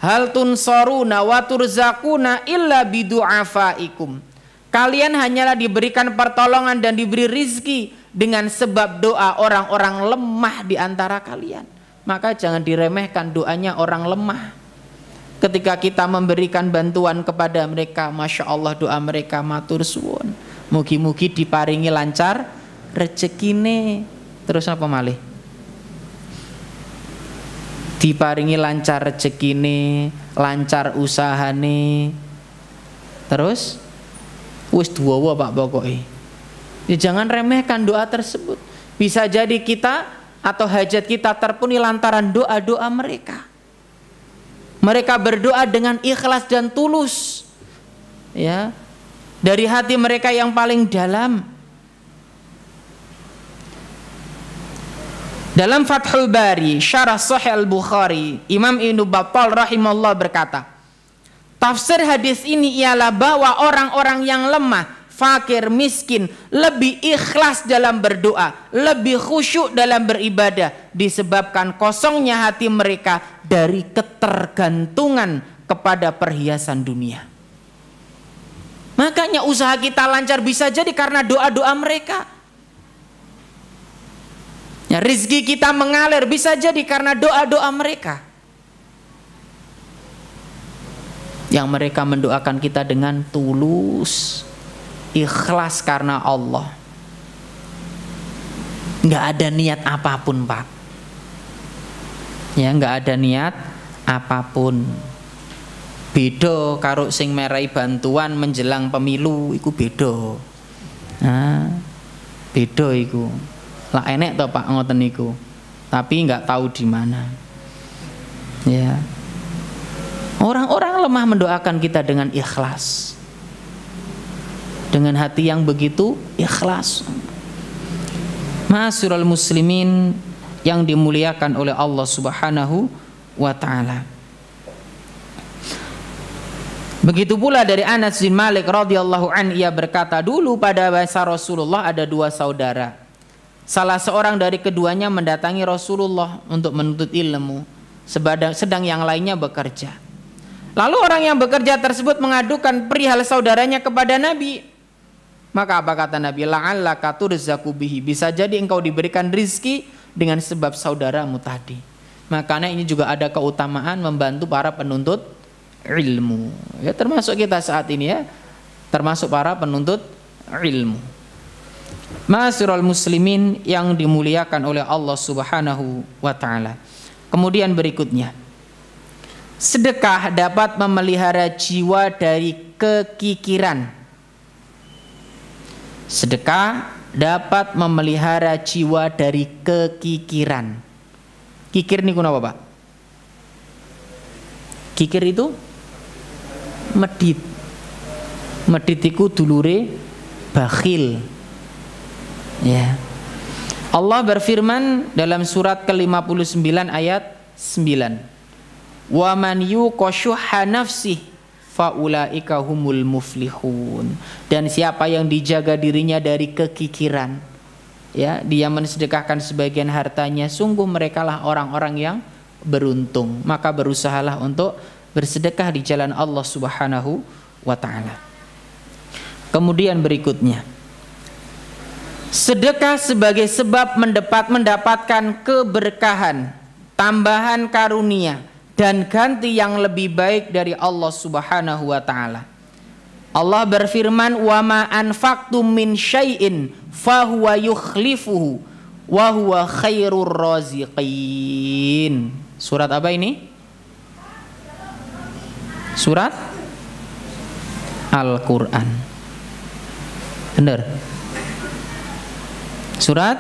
hal tunsaruna wa turzaquna illa bidu'afaikum. Kalian hanyalah diberikan pertolongan dan diberi rizki dengan sebab doa orang-orang lemah di antara kalian. Maka jangan diremehkan doanya orang lemah. Ketika kita memberikan bantuan kepada mereka, Masya Allah doa mereka matur suwun, mugi-mugi diparingi lancar rezekine. Terus apa malih? Diparingi lancar rezekine, lancar usahane. Terus wis duwa Pak pokoke. Ya, jangan remehkan doa tersebut. Bisa jadi kita atau hajat kita terpenuhi lantaran doa-doa mereka. Mereka berdoa dengan ikhlas dan tulus, ya, dari hati mereka yang paling dalam. Dalam Fathul Bari, Syarah Sahih Al-Bukhari, Imam Ibnu Battal rahimahullah berkata, tafsir hadis ini ialah bahwa orang-orang yang lemah, fakir, miskin lebih ikhlas dalam berdoa, lebih khusyuk dalam beribadah disebabkan kosongnya hati mereka dari ketergantungan kepada perhiasan dunia. Makanya usaha kita lancar bisa jadi karena doa-doa mereka. Ya, rizki kita mengalir bisa jadi karena doa-doa mereka. Yang mereka mendoakan kita dengan tulus, ikhlas karena Allah. Nggak ada niat apapun Pak. Ya, nggak ada niat apapun. Beda karo sing merai bantuan menjelang pemilu, iku beda. Nah, beda iku. Lah enek toh Pak ngoten niku. Tapi nggak tahu di mana. Ya. Orang-orang lemah mendoakan kita dengan ikhlas. Dengan hati yang begitu ikhlas. Ma'asyiral muslimin yang dimuliakan oleh Allah Subhanahu wa taala. Begitu pula dari Anas bin Malik radhiyallahu an, ia berkata, dulu pada masa Rasulullah ada dua saudara. Salah seorang dari keduanya mendatangi Rasulullah untuk menuntut ilmu, sedang yang lainnya bekerja. Lalu orang yang bekerja tersebut mengadukan perihal saudaranya kepada Nabi. Maka apa kata Nabi? La'allaka turzaqu bihi. Bisa jadi engkau diberikan rizki dengan sebab saudaramu tadi. Makanya ini juga ada keutamaan membantu para penuntut ilmu. Ya, termasuk kita saat ini ya, termasuk para penuntut ilmu. Ma'asyiral muslimin yang dimuliakan oleh Allah Subhanahu wa taala. Kemudian berikutnya, sedekah dapat memelihara jiwa dari kekikiran. Sedekah dapat memelihara jiwa dari kekikiran. Kikir niku napa Pak? Kikir itu medit. Medit iku dulure bakhil. Ya. Allah berfirman dalam surat ke-59 ayat 9. Wa man yuqashuha nafsihi faulaika humul muflihun. Dan siapa yang dijaga dirinya dari kekikiran, ya, dia mensedekahkan sebagian hartanya, sungguh merekalah orang-orang yang beruntung. Maka berusahalah untuk bersedekah di jalan Allah Subhanahu wa taala. Kemudian berikutnya, sedekah sebagai sebab mendapatkan keberkahan, tambahan karunia dan ganti yang lebih baik dari Allah Subhanahu wa taala. Allah berfirman, "Wa ma anfaqtum min syai'in fahuwa yukhlifuhu wa huwa khairur raziqin." Surat apa ini? Surat Al-Qur'an. Bener? Surat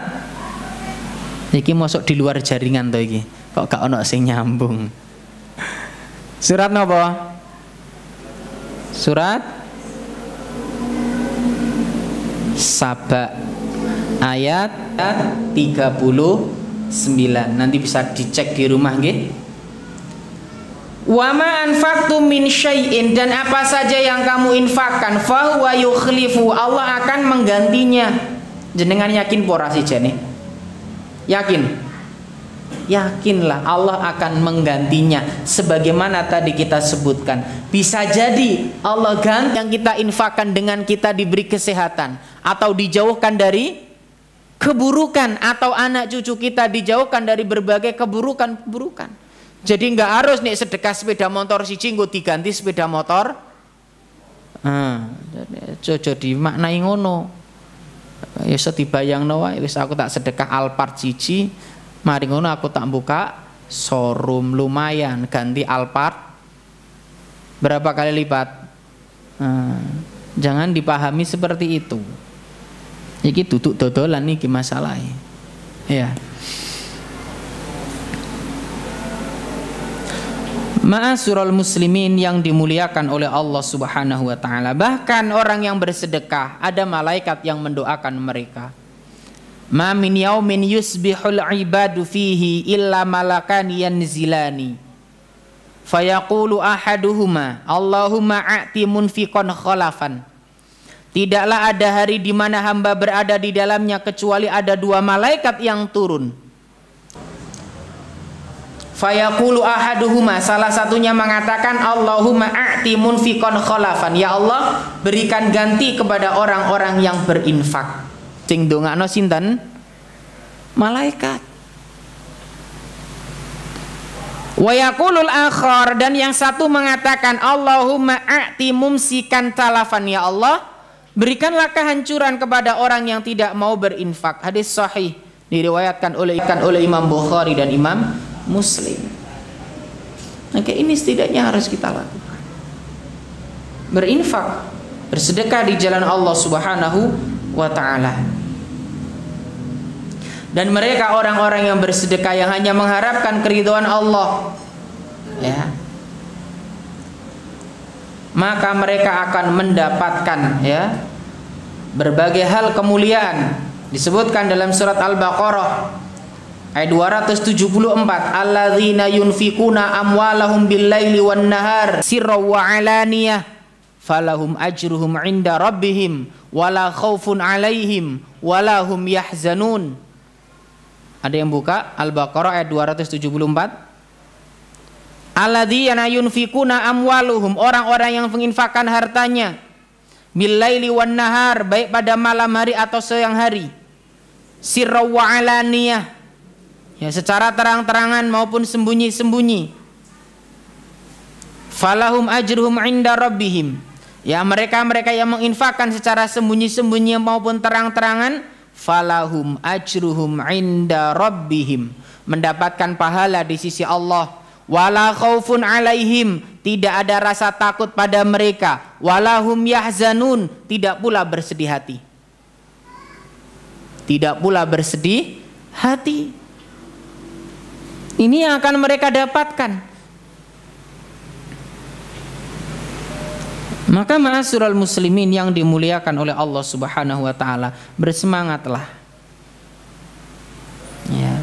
iki masuk di luar jaringan to iki. Kok gak ono sing nyambung. Surat napa? Surat Saba ayat 39. Nanti bisa dicek di rumah nggih. Wa ma anfaqtum min syai'in, dan apa saja yang kamu infakkan, fa huwa yukhlifu, Allah akan menggantinya. Jenengan yakin pora si jene? Yakin? Yakinlah Allah akan menggantinya sebagaimana tadi kita sebutkan. Bisa jadi Allah ganti yang kita infakkan dengan kita diberi kesehatan atau dijauhkan dari keburukan, atau anak cucu kita dijauhkan dari berbagai keburukan-keburukan. Jadi nggak harus nih sedekah sepeda motor siji nggo diganti sepeda motor. Jojo dimaknai ngono. Ya sedibayangno wae wis aku tak sedekah Alphard siji. Mari ngono aku tak buka showroom lumayan ganti Alphard berapa kali lipat. Jangan dipahami seperti itu. Iki duduk dodolan niki masalahnya. Ya. Ma'asyiral muslimin yang dimuliakan oleh Allah Subhanahu wa taala. Bahkan orang yang bersedekah ada malaikat yang mendoakan mereka. Ma min yaumin yusbihul ibadu fihi illa malakan yanzilani fayaqulu ahaduhuma Allahumma a'ti munfiqan khalafan. Tidaklah ada hari di mana hamba berada di dalamnya kecuali ada dua malaikat yang turun. Fayaqulu ahaduhuma, salah satunya mengatakan Allahumma a'ti munfiqan khalafan, ya Allah berikan ganti kepada orang-orang yang berinfak. Sing dongakno sinten? Malaikat. Wa yaqulul akhar, dan yang satu mengatakan Allahumma a'ti mumsikan talafan, ya Allah berikanlah kehancuran kepada orang yang tidak mau berinfak. Hadis sahih diriwayatkan oleh Imam Bukhari dan Imam Muslim. Maka ini setidaknya harus kita lakukan. Berinfak, bersedekah di jalan Allah Subhanahu wa ta'ala. Dan mereka orang-orang yang bersedekah yang hanya mengharapkan keridhaan Allah, ya, maka mereka akan mendapatkan, ya, berbagai hal kemuliaan. Disebutkan dalam surat Al-Baqarah ayat 274, alladzina yunfikuna amwalahum bil-laili wan-nahar sirran wa alaniyah falahum ajruhum 'inda rabbihim wala khaufun 'alaihim wala hum yahzanun. Ada yang buka Al-Baqarah ayat 274. Alladzina yunfikuna amwaluhum, orang-orang yang menginfakkan hartanya bil-laili wan-nahar, baik pada malam hari atau siang hari, sirran wa alaniyah, ya, secara terang-terangan maupun sembunyi-sembunyi. Falahum ajruhum 'inda rabbihim, ya, mereka yang menginfakkan secara sembunyi-sembunyi maupun terang-terangan, falahum ajruhum 'inda rabbihim, mendapatkan pahala di sisi Allah. Wala khaufun 'alaihim, tidak ada rasa takut pada mereka. Walahum yahzanun, tidak pula bersedih hati. Tidak pula bersedih hati. Ini yang akan mereka dapatkan. Maka ma'asyiral muslimin yang dimuliakan oleh Allah Subhanahu wa taala, bersemangatlah. Ya.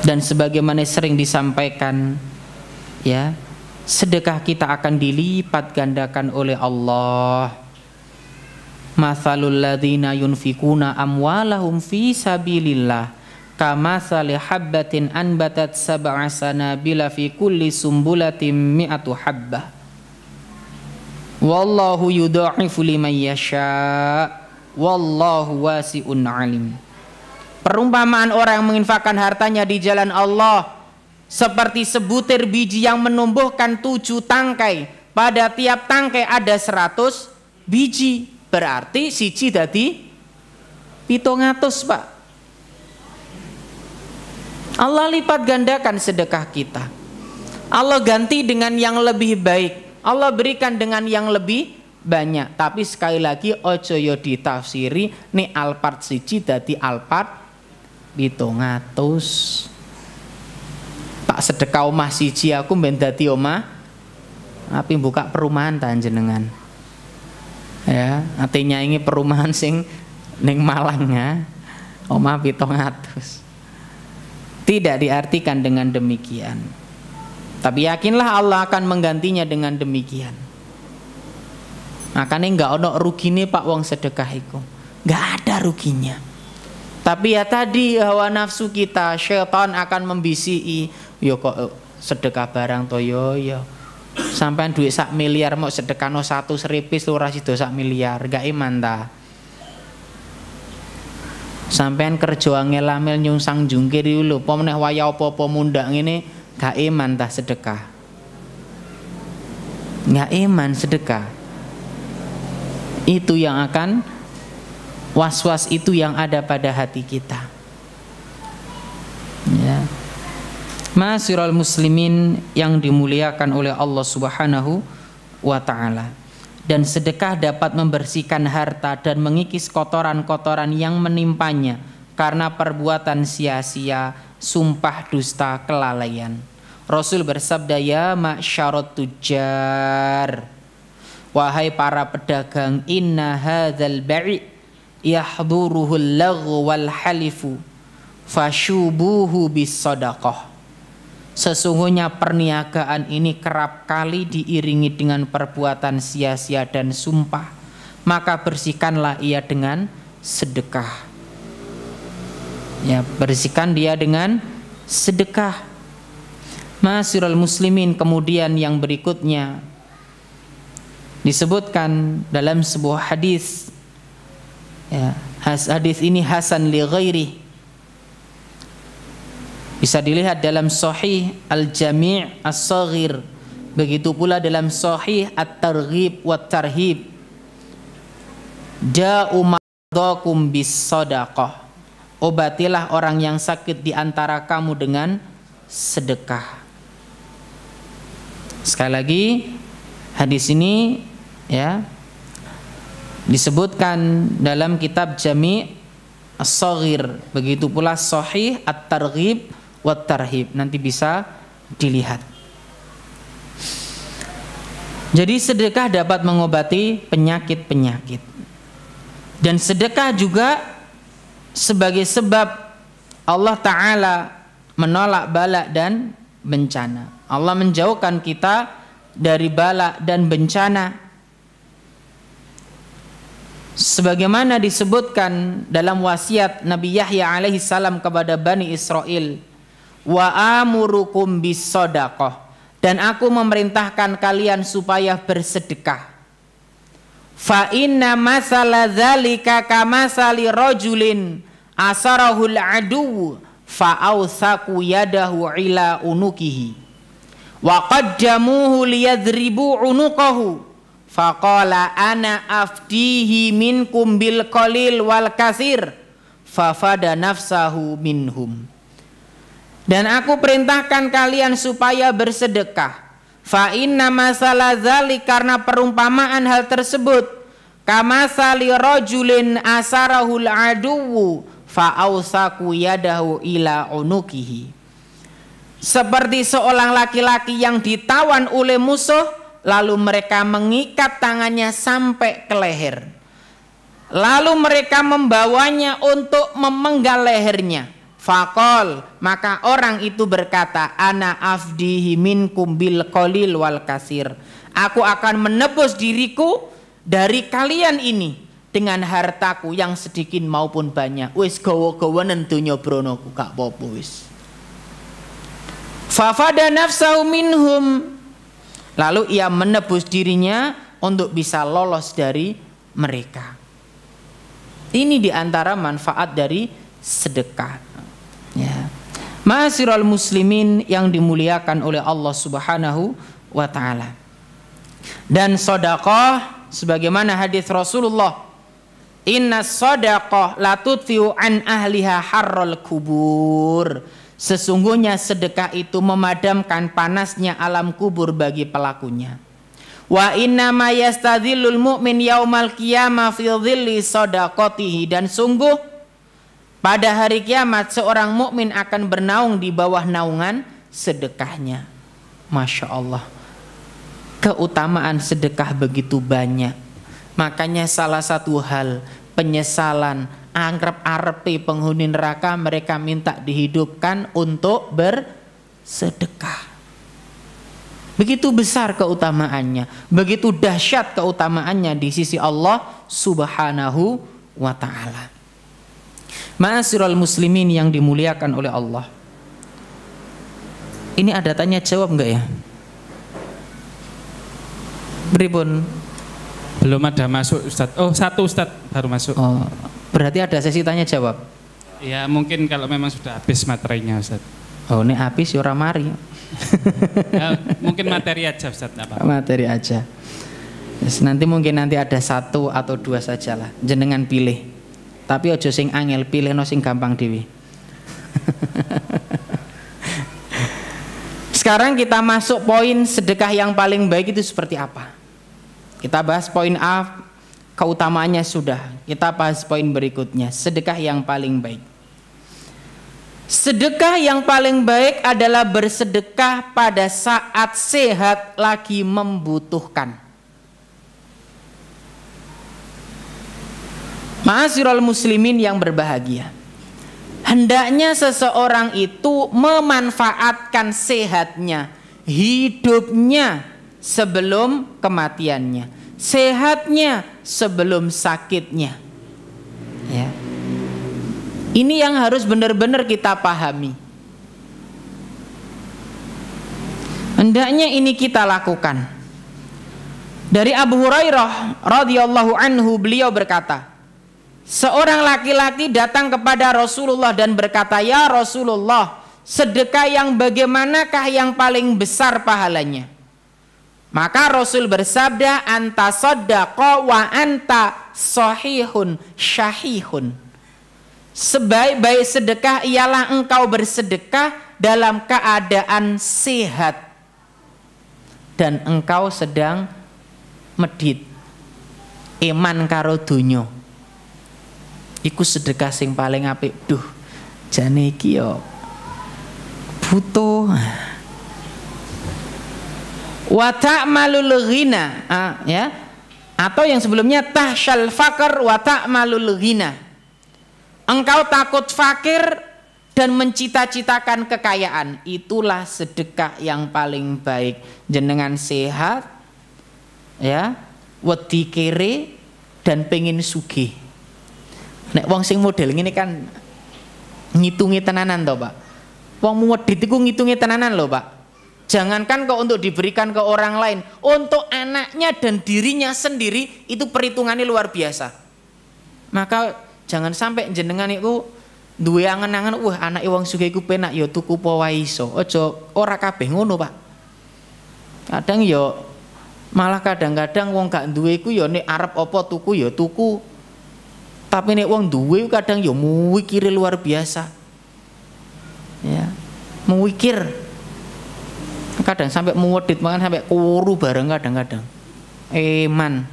Dan sebagaimana sering disampaikan, ya, sedekah kita akan dilipat gandakan oleh Allah. Matsalul ladzina yunfikuna amwalahum fi sabilillah kamatsali habbatin anbatat sab'a sanabila fi kulli sumbulatin mi'atu habbah. Wallahu yudha'ifu liman yasha wallahu wasi'un alim. Perumpamaan orang yang menginfakkan hartanya di jalan Allah seperti sebutir biji yang menumbuhkan 7 tangkai. Pada tiap tangkai ada 100 biji. Berarti siji dadi 700, Pak. Allah lipat gandakan sedekah kita. Allah ganti dengan yang lebih baik. Allah berikan dengan yang lebih banyak. Tapi sekali lagi ojo yo ditafsiri nih Alphard siji dadi Alphard 700. Pak sedekah omah siji aku ben dadi omah api buka perumahan ta jenengan. Ya, artinya ini perumahan sing ning Malang ya. Omah 700. Tidak diartikan dengan demikian. Tapi yakinlah Allah akan menggantinya dengan demikian. Makanya enggak ono rugine Pak wong sedekah iku. Enggak ada ruginya. Tapi ya tadi hawa nafsu kita, syaitan akan membisiki, yo kok sedekah barang to yo. Sampean duit 1 miliar mau sedekahno 1 seripis ora sido 1 miliar, gak iman ta? Sampean kerja angel-amel nyungsang jungkir iki lho, apa meneh waya apa-apa mundhak ngene, gak iman ta sedekah? Gak iman sedekah. Itu yang akan was-was itu yang ada pada hati kita. Ya. Ma'asyiral muslimin yang dimuliakan oleh Allah Subhanahu wa taala. Dan sedekah dapat membersihkan harta dan mengikis kotoran-kotoran yang menimpanya karena perbuatan sia-sia, sumpah dusta, kelalaian. Rasul bersabda, ya ma'syarat tujar, wahai para pedagang, inna hadzal bai' yahduruhul laghu wal halifu fashubuhu bis sadaqah. Sesungguhnya perniagaan ini kerap kali diiringi dengan perbuatan sia-sia dan sumpah, maka bersihkanlah ia dengan sedekah. Ya, bersihkan dia dengan sedekah. Ma'asyiral muslimin, kemudian yang berikutnya disebutkan dalam sebuah hadis. Ya, hadis ini hasan li ghairi. Bisa dilihat dalam Sahih Al-Jami' As-Shaghir, begitu pula dalam Sahih At-Targhib wa Tarhib. Ja'u mardakum bis sadaqah. Obatilah orang yang sakit di antara kamu dengan sedekah. Sekali lagi, hadis ini ya disebutkan dalam kitab Jami' As-Shaghir, begitu pula Sahih At-Targhib wa Tarhib, nanti bisa dilihat. Jadi sedekah dapat mengobati penyakit-penyakit. Dan sedekah juga sebagai sebab Allah Ta'ala menolak bala dan bencana. Allah menjauhkan kita dari bala dan bencana. Sebagaimana disebutkan dalam wasiat Nabi Yahya alaihi salam kepada Bani Israel, wa amurukum bis sadaqah, dan aku memerintahkan kalian supaya bersedekah. Fa inna masala dzalika kamasali rajulin asarahul adu fa awsaku yadahu ila unukihi wa qaddamuhu liyadribu unukahu faqala ana afdihi minkum bil qalil wal kasir fafada nafsahu minhum. Dan aku perintahkan kalian supaya bersedekah. Fa inna masalah dzalik, karena perumpamaan hal tersebut, kamasali rajulin asarahul aduwu fa ausaku yadahu ila unukihi. Seperti seorang laki-laki yang ditawan oleh musuh, lalu mereka mengikat tangannya sampai ke leher. Lalu mereka membawanya untuk memenggal lehernya. Faqal, maka orang itu berkata, ana afdihi minkum bil qalil wal kasir. Aku akan menebus diriku dari kalian ini dengan hartaku yang sedikit maupun banyak. Wis gawa-gawa nentunya bronoku gak apa-apa wis. Fafada nafsahu minhum. Lalu ia menebus dirinya untuk bisa lolos dari mereka. Ini diantara manfaat dari sedekah. Ya. Ma'asyiral muslimin yang dimuliakan oleh Allah Subhanahu wa taala. Dan sedekah sebagaimana hadis Rasulullah, inna sedekah la tudfi'u an ahliha harral kubur. Sesungguhnya sedekah itu memadamkan panasnya alam kubur bagi pelakunya. Wa inna ma yastadzillul mu'min yaumal qiyamah fi dhilli sadaqatihi, dan sungguh pada hari kiamat seorang mukmin akan bernaung di bawah naungan sedekahnya. Masya Allah, keutamaan sedekah begitu banyak. Makanya salah satu hal penyesalan arep-arepe penghuni neraka, mereka minta dihidupkan untuk bersedekah. Begitu besar keutamaannya, begitu dahsyat keutamaannya di sisi Allah Subhanahu wa ta'ala. Ma'asyiral muslimin yang dimuliakan oleh Allah. Ini ada tanya jawab enggak ya? Beripun? Belum ada masuk Ustaz. Oh, satu Ustaz baru masuk. Oh, berarti ada sesi tanya jawab. Ya, mungkin kalau memang sudah habis materinya Ustaz. Oh, ini habis ya ora mari. Ya, mungkin materi aja Ustaz, apa? Materi aja. Yes, nanti mungkin nanti ada 1 atau 2 sajalah. Jenengan pilih. Tapi ojo sing angel, pilih no sing gampang dewi. Sekarang kita masuk poin sedekah yang paling baik itu seperti apa. Kita bahas poin A, keutamaannya sudah. Kita bahas poin berikutnya, sedekah yang paling baik. Sedekah yang paling baik adalah bersedekah pada saat sehat lagi membutuhkan. Ma'asyiral muslimin yang berbahagia, hendaknya seseorang itu memanfaatkan sehatnya, hidupnya sebelum kematiannya, sehatnya sebelum sakitnya. Ya. Ini yang harus benar-benar kita pahami. Hendaknya ini kita lakukan. Dari Abu Hurairah radhiyallahu anhu, beliau berkata, seorang laki-laki datang kepada Rasulullah dan berkata, "Ya Rasulullah, sedekah yang bagaimanakah yang paling besar pahalanya?" Maka Rasul bersabda, "Anta saddaqa wa anta sahihun syahihun." Sebaik-baik sedekah ialah engkau bersedekah dalam keadaan sehat dan engkau sedang medit, iman karo dunyo. Iku sedekah sing paling apik. Duh, jane iki yo butuh. Wa ta'malul ghina, ya. Atau yang sebelumnya tahsyal faqr wa ta'malul ghina. Engkau takut fakir dan mencita-citakan kekayaan. Itulah sedekah yang paling baik. Jenengan sehat, ya, wedi kere dan pengen sugih. Nek wong sing model ngene kan ngitungi tenanan toh, Pak. Wong wedit iku ngitungi tenanan loh, Pak. Jangankan kok untuk diberikan ke orang lain, untuk anaknya dan dirinya sendiri itu perhitungannya luar biasa. Maka jangan sampai jenengan itu duwe angen-angen, wah anake wong sugih iku penak ya tuku apa wae iso. Aja ora kabeh ngono, Pak. Kadang ya malah kadang-kadang wong gak duwe iku ya nek arep apa tuku ya tuku. Tapi nek wong duwe kadang ya mikire luar biasa. Ya, mikir. Kadang sampai muwedit, makan sampai kuru bareng kadang-kadang. Eman.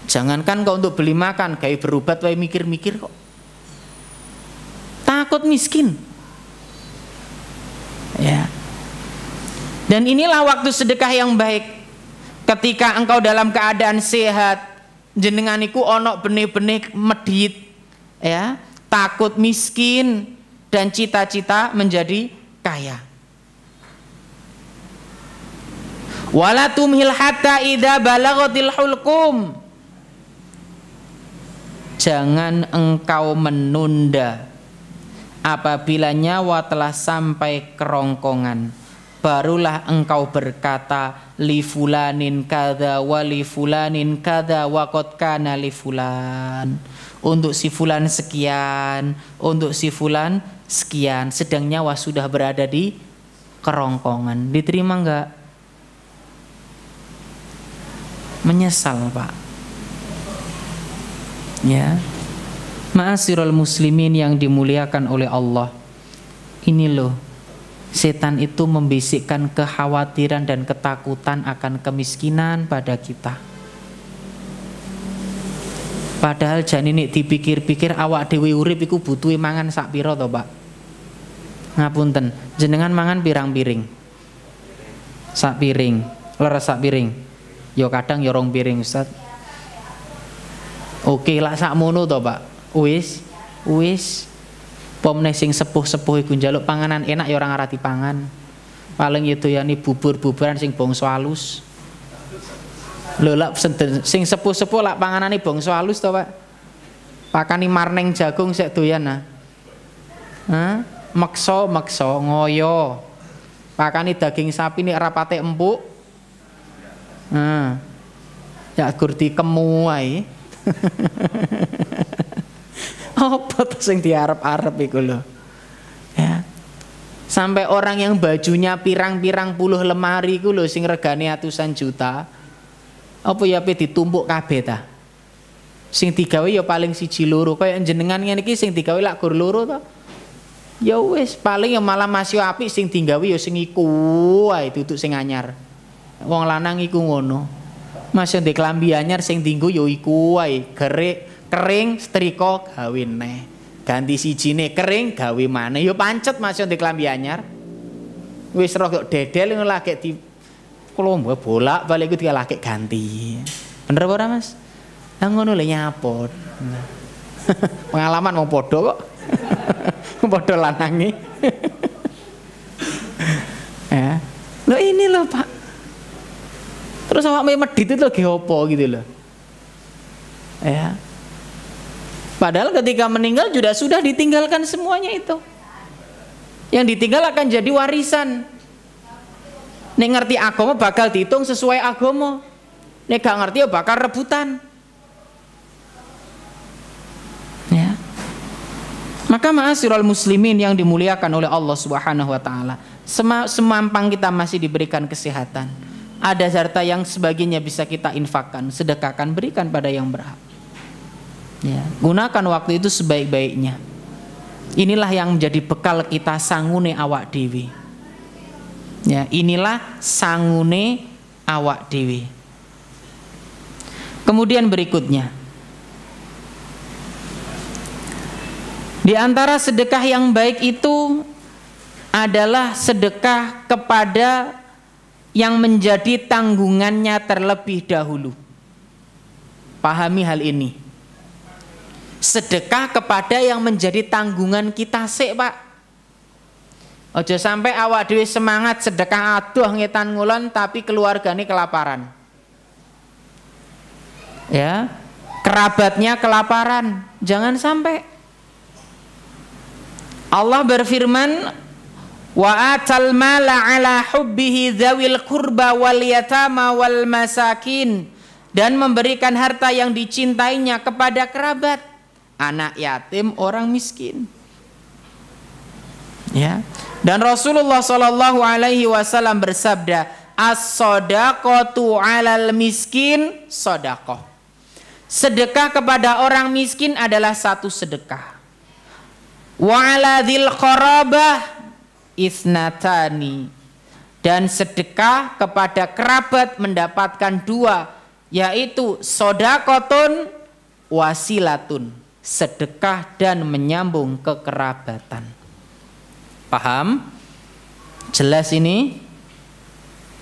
Jangankan kau untuk beli makan, kayak berobat wae mikir-mikir kok. Takut miskin. Ya. Dan inilah waktu sedekah yang baik. Ketika engkau dalam keadaan sehat, jenenganiku ono benih-benih medit, ya, takut miskin dan cita-cita menjadi kaya. Wala tumhil hatta idza balaghatil hulqum. Jangan engkau menunda apabila nyawa telah sampai kerongkongan, barulah engkau berkata li fulanin kadza wa li fulanin kadza wa qad kana li fulan. Untuk si fulan sekian, untuk si fulan sekian, sedang nyawa sudah berada di kerongkongan. Diterima enggak? Menyesal, Pak. Ya. Ma'asyiral muslimin yang dimuliakan oleh Allah. Ini loh, setan itu membisikkan kekhawatiran dan ketakutan akan kemiskinan pada kita. Padahal jan ini dipikir-pikir awak dhewe urip iku butuhe mangan sak pira to, Pak? Ngapunten, jenengan mangan pirang-piring? Sak piring, leres sak piring. Yo kadang yo rong piring, Ustaz. Oke lah sakmono to, Pak. Wis. Pomne sing sepuh-sepuh iku njaluk panganan enak ya ora ngarati pangan. Paling ya doyane bubur-buburan sing bangsa halus. Lho lak sing sepuh-sepuh lak panganane bangsa halus to, Pak. Pakani marneng jagung sik doyan ah. Meksa ngoyo. Pakani daging sapi nek rapate empuk. Ya gur dikemu ae. Apa to sing diarep-arep iku lho. Ya. Sampai orang yang bajunya pirang-pirang puluh lemari iku lho sing regane atusan juta. Apa ya pe ditumpuk kabeh ta? Sing digawe ya paling siji loro, kaya jenengan ngene iki sing digawe lak gur loro to. Ya wis, paling ya malah masih apik sing digawe ya sing iku wae duduk sing anyar. Wong lanang iku ngono. Masih ndek klambi anyar sing dienggo ya iku wae, kering setrika gawe neh. Ganti sijine kering gawe maneh ya pancet masih ndek klambi anyar. Wis rada dedel ngono lagi di kula bolak-balik iku lagi ganti. Bener apa ora Mas? Lah ngono lho nyapot. Pengalaman mau padha kok. Padha lanange. Ya. Loh ini loh Pak. Terus awakmu medit itu lagi opo gitu loh. Ya. Padahal ketika meninggal sudah ditinggalkan semuanya itu. Yang ditinggal akan jadi warisan. Nek ngerti agama bakal dihitung sesuai agama. Nek gak ngerti ya bakal rebutan. Ya. Maka ma'asyiral muslimin yang dimuliakan oleh Allah Subhanahu wa taala, semampang kita masih diberikan kesehatan, ada harta yang sebagiannya bisa kita infakkan, sedekahkan, berikan pada yang berhak. Ya, gunakan waktu itu sebaik-baiknya. Inilah yang menjadi bekal kita sangune awak dewi. Ya, inilah sangune awak dewi. Kemudian berikutnya, di antara sedekah yang baik itu adalah sedekah kepada yang menjadi tanggungannya terlebih dahulu. Pahami hal ini. Sedekah kepada yang menjadi tanggungan kita sik, Pak. Ojo sampai awak dhewe semangat sedekah aduh ngetan ngulon tapi keluargane kelaparan. Ya, kerabatnya kelaparan. Jangan sampai. Allah berfirman, wa atal mala ala hubbihi dzawil qurba wal yatama wal masakin, dan memberikan harta yang dicintainya kepada kerabat, anak yatim, orang miskin. Ya. Dan Rasulullah sallallahu alaihi wasallam bersabda, as-shadaqatu 'alal miskin shadaqah. Sedekah kepada orang miskin adalah satu sedekah. Wa 'ala dzil qarabah isnatani, dan sedekah kepada kerabat mendapatkan dua, yaitu shadaqatun wasilatun, sedekah dan menyambung kekerabatan. Paham? Jelas ini?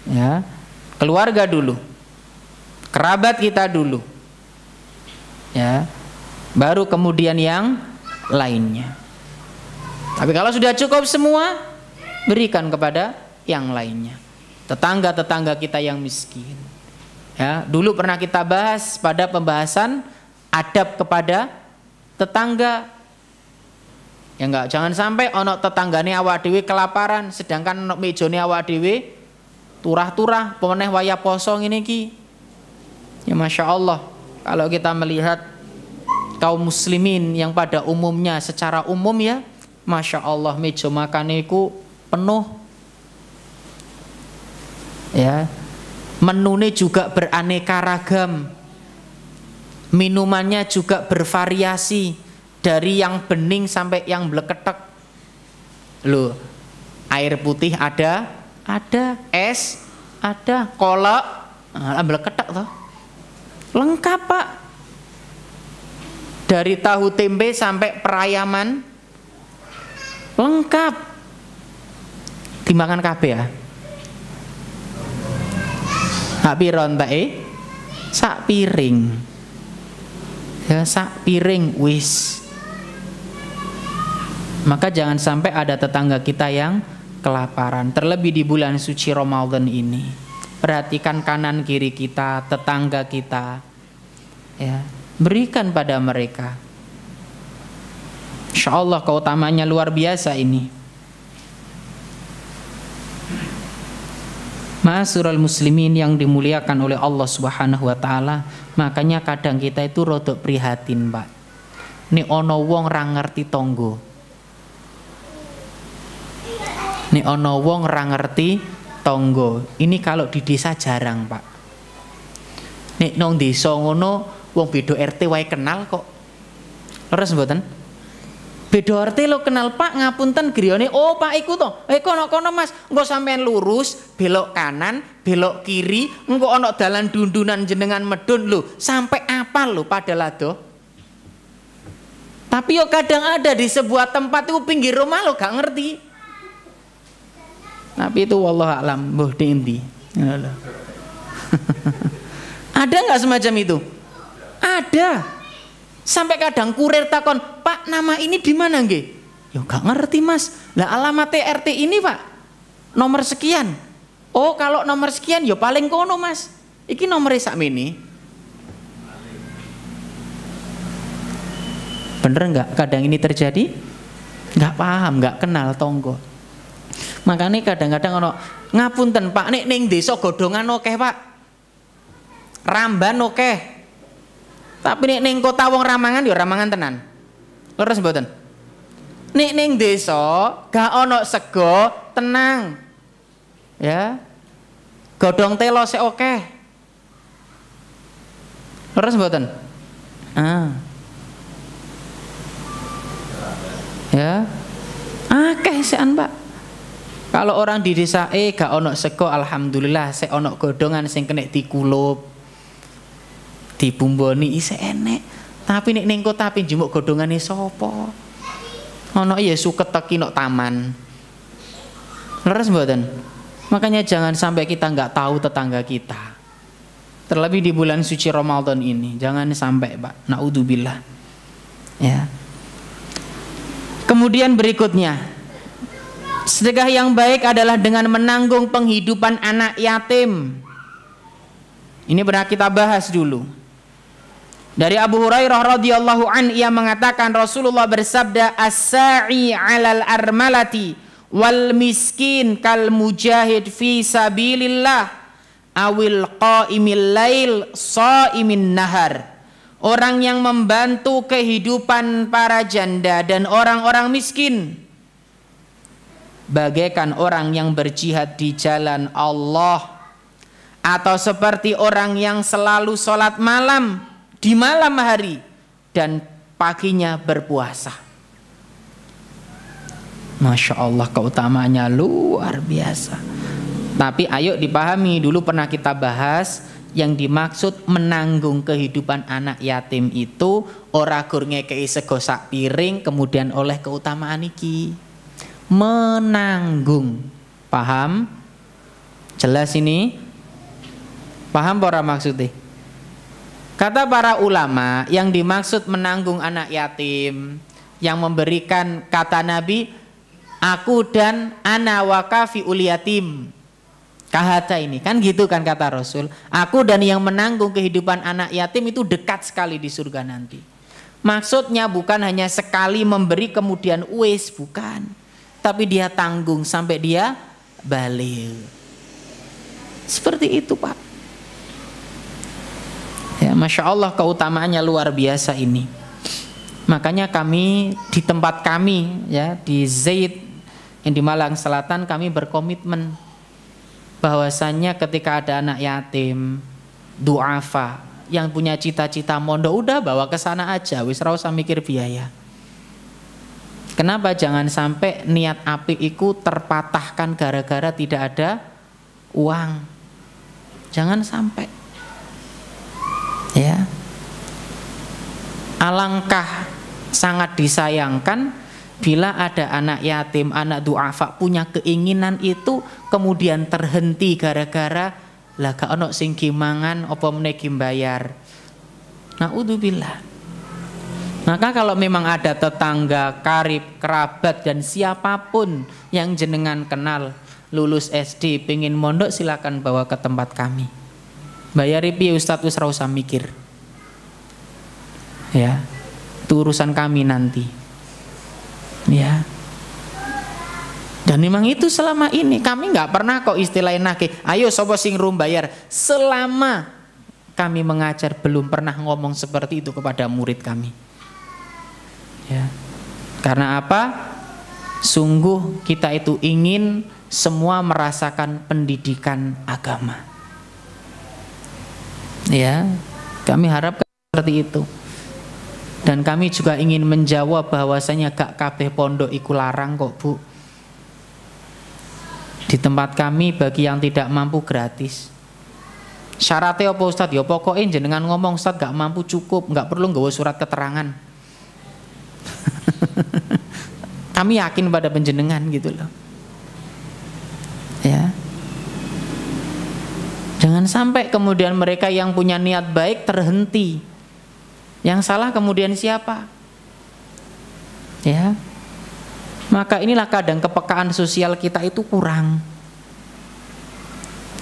Ya, keluarga dulu, kerabat kita dulu, ya, baru kemudian yang lainnya. Tapi kalau sudah cukup semua, berikan kepada yang lainnya. Tetangga-tetangga kita yang miskin. Ya, dulu pernah kita bahas pada pembahasan adab kepada tetangga. Ya enggak, jangan sampai ono tetanggane awak dhewe kelaparan, sedangkan ono mejone awak dhewe turah-turah, pemeneh waya poso ngene iki. Ya Masya Allah, kalau kita melihat kaum muslimin yang pada umumnya, secara umum ya, Masya Allah meja makannya itu penuh. Ya, menune juga beraneka ragam, minumannya juga bervariasi, dari yang bening sampai yang bleketek. Loh, air putih ada es ada, kolak bleketek toh, lengkap Pak. Dari tahu tempe sampai perayaman lengkap, dimakan kabeh ya. Hak piron ta sak piring. Ya, sak piring wis. Maka jangan sampai ada tetangga kita yang kelaparan, terlebih di bulan suci Ramadan ini. Perhatikan kanan kiri kita, tetangga kita. Ya, berikan pada mereka. Insya Allah keutamanya luar biasa ini. Ma'asyiral muslimin yang dimuliakan oleh Allah Subhanahu wa taala, makanya kadang kita itu rodok prihatin, Pak. Nek ana wong ra ngerti tangga. Nek ana wong ra ngerti tangga. Ini kalau di desa jarang, Pak. Nek nang desa ngono wong beda RT wae kenal kok. Leres mboten? Beda RT lo kenal, Pak, ngapunten griyane, oh Pak iku to. Kono Mas, engko sampean lurus, belok kanan, belok kiri, engko ana dalan dundunan jenengan medun lho, sampai apal lho padahal ado. Tapi yo kadang ada di sebuah tempat itu pinggir rumah lo gak ngerti. Tapi itu wallahu alam, mbuh di endi. Ada nggak semacam itu? Ada. Sampai kadang kurir takon, Pak nama ini di mana nggih? Ya gak ngerti Mas. Lah alamat RT ini Pak, nomor sekian. Oh kalau nomor sekian ya paling kono Mas. Iki nomor sakmene. Bener nggak? Kadang ini terjadi, nggak paham, nggak kenal tonggo. Makanya kadang-kadang ono ngapunten Pak, nek ning desa godhongan akeh Pak, ramban akeh. Tapi nek ning kota wong ramangan ya ramangan tenan. Leres mboten? Nek ning desa gak ono sego, tenang. Ya. Godhong telo sik akeh. Leres mboten? Ya. Akeh sekan, Pak. Kalau orang di desa gak ono sego, alhamdulillah sik ono godhongan sing kena dikulup. Dibumboni isih enek, tapi nek ning kota pinjemuk godhongane sapa? Ana ya suket teki nok taman. Leres mboten? Makanya jangan sampai kita nggak tahu tetangga kita. Terlebih di bulan suci Ramadan ini, jangan sampai, Pak. Naudzubillah. Ya. Kemudian berikutnya, sedekah yang baik adalah dengan menanggung penghidupan anak yatim. Ini pernah kita bahas dulu. Dari Abu Hurairah radhiyallahu an, ia mengatakan Rasulullah bersabda, as-sa'i 'alal armalati wal miskin kal mujahid fi sabilillah awil qa'imil lail sha'imin nahar. Orang yang membantu kehidupan para janda dan orang-orang miskin bagaikan orang yang berjihad di jalan Allah, atau seperti orang yang selalu sholat malam di malam hari dan paginya berpuasa. Masya Allah, keutamaannya luar biasa. Tapi ayo dipahami, dulu pernah kita bahas, yang dimaksud menanggung kehidupan anak yatim itu ora gur ngekei sego sak piring kemudian oleh keutamaan iki. Menanggung, paham? Jelas ini? Paham ora maksudnya? Kata para ulama, yang dimaksud menanggung anak yatim, yang memberikan, kata Nabi, aku dan ana wakafi ul yatim. Kahata ini, kan gitu kan kata Rasul. Aku dan yang menanggung kehidupan anak yatim itu dekat sekali di surga nanti. Maksudnya bukan hanya sekali memberi kemudian wes, bukan. Tapi dia tanggung sampai dia balik. Seperti itu, Pak. Ya, Masya Allah, keutamaannya luar biasa ini. Makanya kami di tempat kami, ya, di Zaid yang di Malang Selatan, kami berkomitmen bahwasannya ketika ada anak yatim, duafa, yang punya cita-cita mondok, udah bawa ke sana aja, wis ra usah mikir biaya. Kenapa jangan sampai niat apik itu terpatahkan gara-gara tidak ada uang? Jangan sampai. Ya, alangkah sangat disayangkan bila ada anak yatim, anak duafa punya keinginan itu kemudian terhenti gara-gara lah gak ono sing gimangan apa meneh bayar. Naudzubillah. Maka kalau memang ada tetangga, karib, kerabat dan siapapun yang jenengan kenal lulus SD pengen mondok, silakan bawa ke tempat kami. Bayari piye Ustadz, wis ra usah mikir. Ya, itu urusan kami nanti. Ya. Dan memang itu selama ini kami nggak pernah kok istilahnya nagih, ayo sopo sing rum bayar. Selama kami mengajar belum pernah ngomong seperti itu kepada murid kami. Ya. Karena apa? Sungguh kita itu ingin semua merasakan pendidikan agama. Ya, kami harapkan seperti itu. Dan kami juga ingin menjawab bahwasanya gak kabeh pondok iku larang kok, Bu. Di tempat kami bagi yang tidak mampu gratis. Syaratnya apa Ustadz? Ya pokoknya jenengan ngomong Ustadz gak mampu cukup, gak perlu nggawa surat keterangan. Kami yakin pada penjenengan gitu loh. Ya. Jangan sampai kemudian mereka yang punya niat baik terhenti. Yang salah kemudian siapa? Ya. Maka inilah kadang kepekaan sosial kita itu kurang.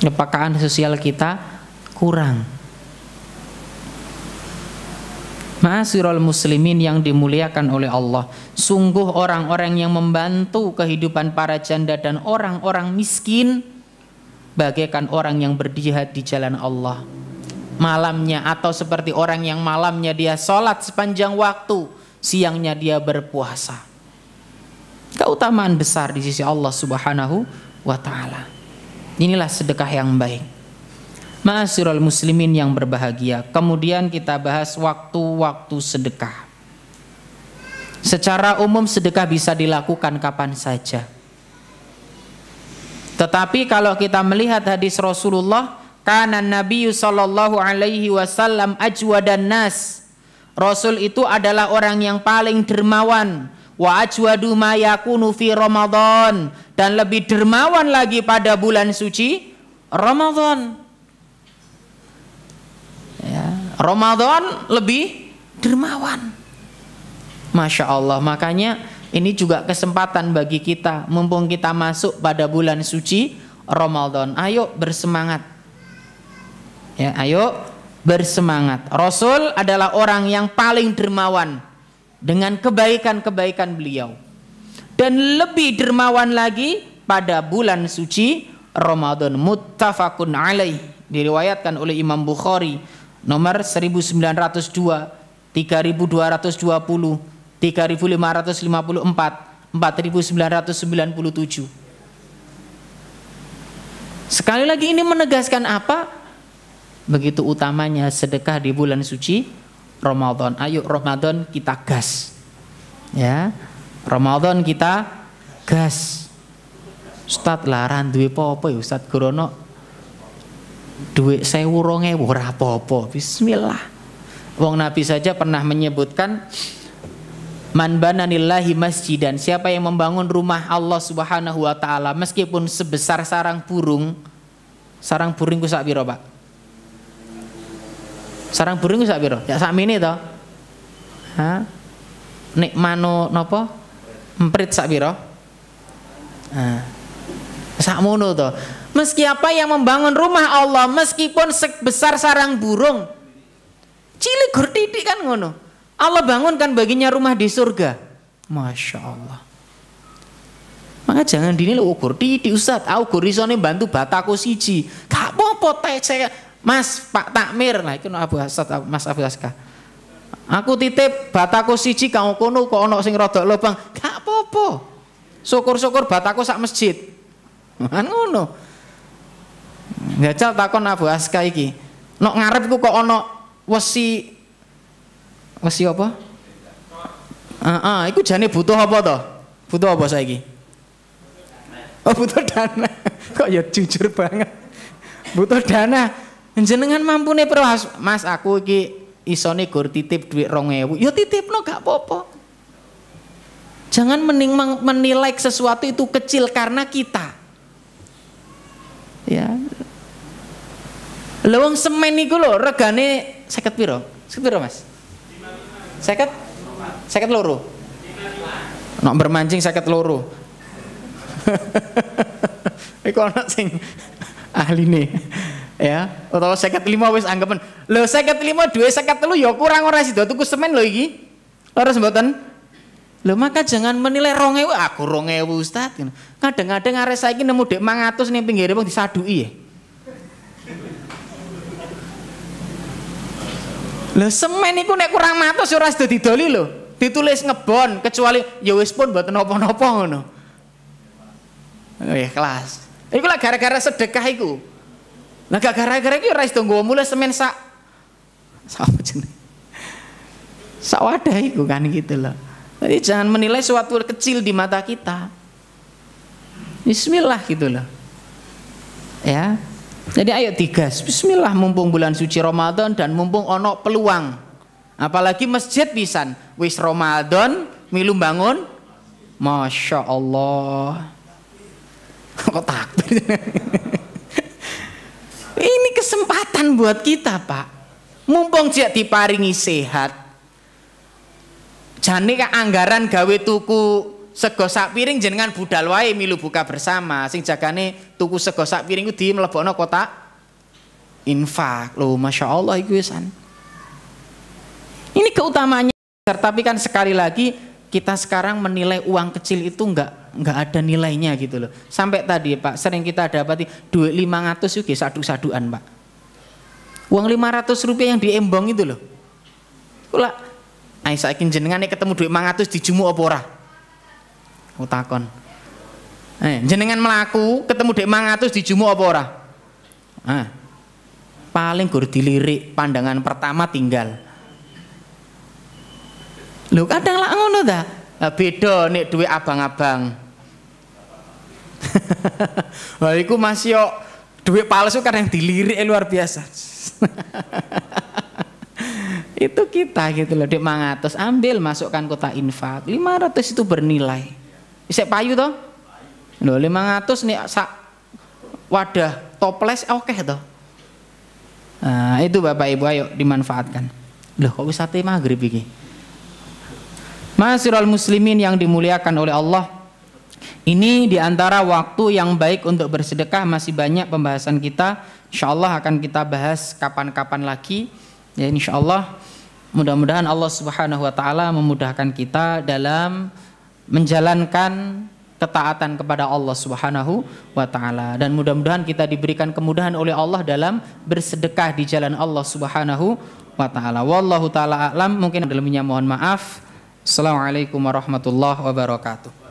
Kepekaan sosial kita kurang. Ma'asyiral muslimin yang dimuliakan oleh Allah, sungguh orang-orang yang membantu kehidupan para janda dan orang-orang miskin bagaikan orang yang berjihad di jalan Allah malamnya, atau seperti orang yang malamnya dia sholat sepanjang waktu, siangnya dia berpuasa. Keutamaan besar di sisi Allah Subhanahu wa ta'ala. Inilah sedekah yang baik. Ma'asyiral muslimin yang berbahagia. Kemudian kita bahas waktu-waktu sedekah. Secara umum sedekah bisa dilakukan kapan saja. Tetapi kalau kita melihat hadis Rasulullah, kana Nabi sallallahu alaihi wasallam ajwadan nas. Rasul itu adalah orang yang paling dermawan. Wa ajwadu ma yakunu fi Ramadan, dan lebih dermawan lagi pada bulan suci Ramadan. Ya, Ramadan lebih dermawan. Masya Allah. Makanya ini juga kesempatan bagi kita, mumpung kita masuk pada bulan suci Ramadan. Ayo bersemangat. Ya, ayo bersemangat. Rasul adalah orang yang paling dermawan dengan kebaikan-kebaikan beliau, dan lebih dermawan lagi pada bulan suci Ramadan. Muttafaqun alaih, diriwayatkan oleh Imam Bukhari nomor 1902, 3220, 3554, 4997. Sekali lagi ini menegaskan apa? Begitu utamanya sedekah di bulan suci Ramadan. Ayo Ramadan kita gas. Ya. Ramadan kita gas. Ustaz laran duwe apa ya Ustaz Grono? Duit 1.200 ora apa-apa. Bismillah. Wong Nabi saja pernah menyebutkan man bananillahi masjidan, siapa yang membangun rumah Allah Subhanahu wa taala meskipun sebesar sarang burung. Sarang burung ku sak piro, Pak? Sarang burung sak piro? Ya sakmene to. Ha? Nek mano napa? Emprit sak piro? Nah. Sakmono to. Meski apa yang membangun rumah Allah meskipun sebesar sarang burung. Cilik gur titik kan ngono. Allah bangunkan baginya rumah di surga. Masya Allah. Maka jangan dinilai ukur titik Ustaz. Aku gur isone bantu bataku siji. Gak apa-apa teh Mas Pak Takmir, nah itu Mas Abu Aska. Aku titip bataku siji kang kono kok ana sing rada lubang. Gak apa-apa. Syukur-syukur bataku sak masjid. Kan ngono. Njajal takon Abu Aska iki. Nok ngarepku kok ana wesi apa? Iku jane butuh apa to? Butuh apa saiki? Oh, butuh dana. Kok ya jujur banget. Butuh dana. Jenengan mampune piro Mas, aku iki isone gur titip duit 2.000. Ya titipno gak apa-apa. Jangan menilai sesuatu itu kecil karena kita. Ya. Lha wong semen iku lho regane 50 piro? 50 piro, Mas? 50? 50 loro. Nek bermancing 50 loro. Iku ana sing ahline. Ya, utawa 55 wis anggapan. Lho 55 duwe 53 ya kurang ora sida tuku semen lho iki. Leres mboten? Lho maka jangan menilai 2000 aku 2000 Ustaz. Kadang-kadang arek saiki nemu dek 500 ning pinggire wong disaduki ya. Lho semen iku nek kurang matus ora sida didoli lho. Ditulis ngebon kecuali ya wis pun mboten napa-napa ngono. Oh ya kelas. Iku lah gara-gara sedekah iku. Lah gak gara-gara iki ora sida nggawa mulai semen sak apa jenenge? Sak wadah iku kan gitu loh. Jadi jangan menilai suatu kecil di mata kita. Bismillah gitu loh. Ya. Jadi ayo digas. Bismillah mumpung bulan suci Ramadan dan mumpung ono peluang. Apalagi masjid pisan. Wis Ramadan milu bangun. Masya Allah. Kok takbir? Ini kesempatan buat kita, Pak. Mumpung jek diparingi sehat. Jane anggaran gawe tuku sego sak piring jenengan budal wae milu buka bersama. Sing jagane tuku sego sak piring ku di mlebokno kotak infak. Loh, Masya Allah iku wisan. Ini keutamaannya. Tapi kan sekali lagi kita sekarang menilai uang kecil itu enggak ada nilainya gitu loh. Sampai tadi Pak sering kita dapati duit 500 itu sadu-saduan Pak. Uang 500 rupiah yang diembong itu loh. Kula saiki jenengan ketemu duit 500 dijumuk apa ora? Aku takon. Jenengan melaku ketemu duit 500 dijumuk apa ora? Paling gur dilirik pandangan pertama tinggal. Lho kadang lah ngono ta. Beda nek duit abang-abang. Wah iku masih yo duit palsu kadang dilirik luar biasa. Itu kita gitu loh, dek 500 ambil masukkan kotak infak. 500 itu bernilai. Isek payu toh? Loh 500 nih sak wadah toples oke toh. Nah, itu Bapak Ibu ayo dimanfaatkan. Loh kok wis sate maghrib iki? Ma'asyiral muslimin yang dimuliakan oleh Allah. Ini diantara waktu yang baik untuk bersedekah, masih banyak pembahasan kita. Insyaallah akan kita bahas kapan-kapan lagi. Ya insyaallah mudah-mudahan Allah Subhanahu wa taala memudahkan kita dalam menjalankan ketaatan kepada Allah Subhanahu wa taala dan mudah-mudahan kita diberikan kemudahan oleh Allah dalam bersedekah di jalan Allah Subhanahu wa taala. Wallahu taala a'lam. Mungkin ada lebihnya mohon maaf. Assalamualaikum warahmatullahi wabarakatuh.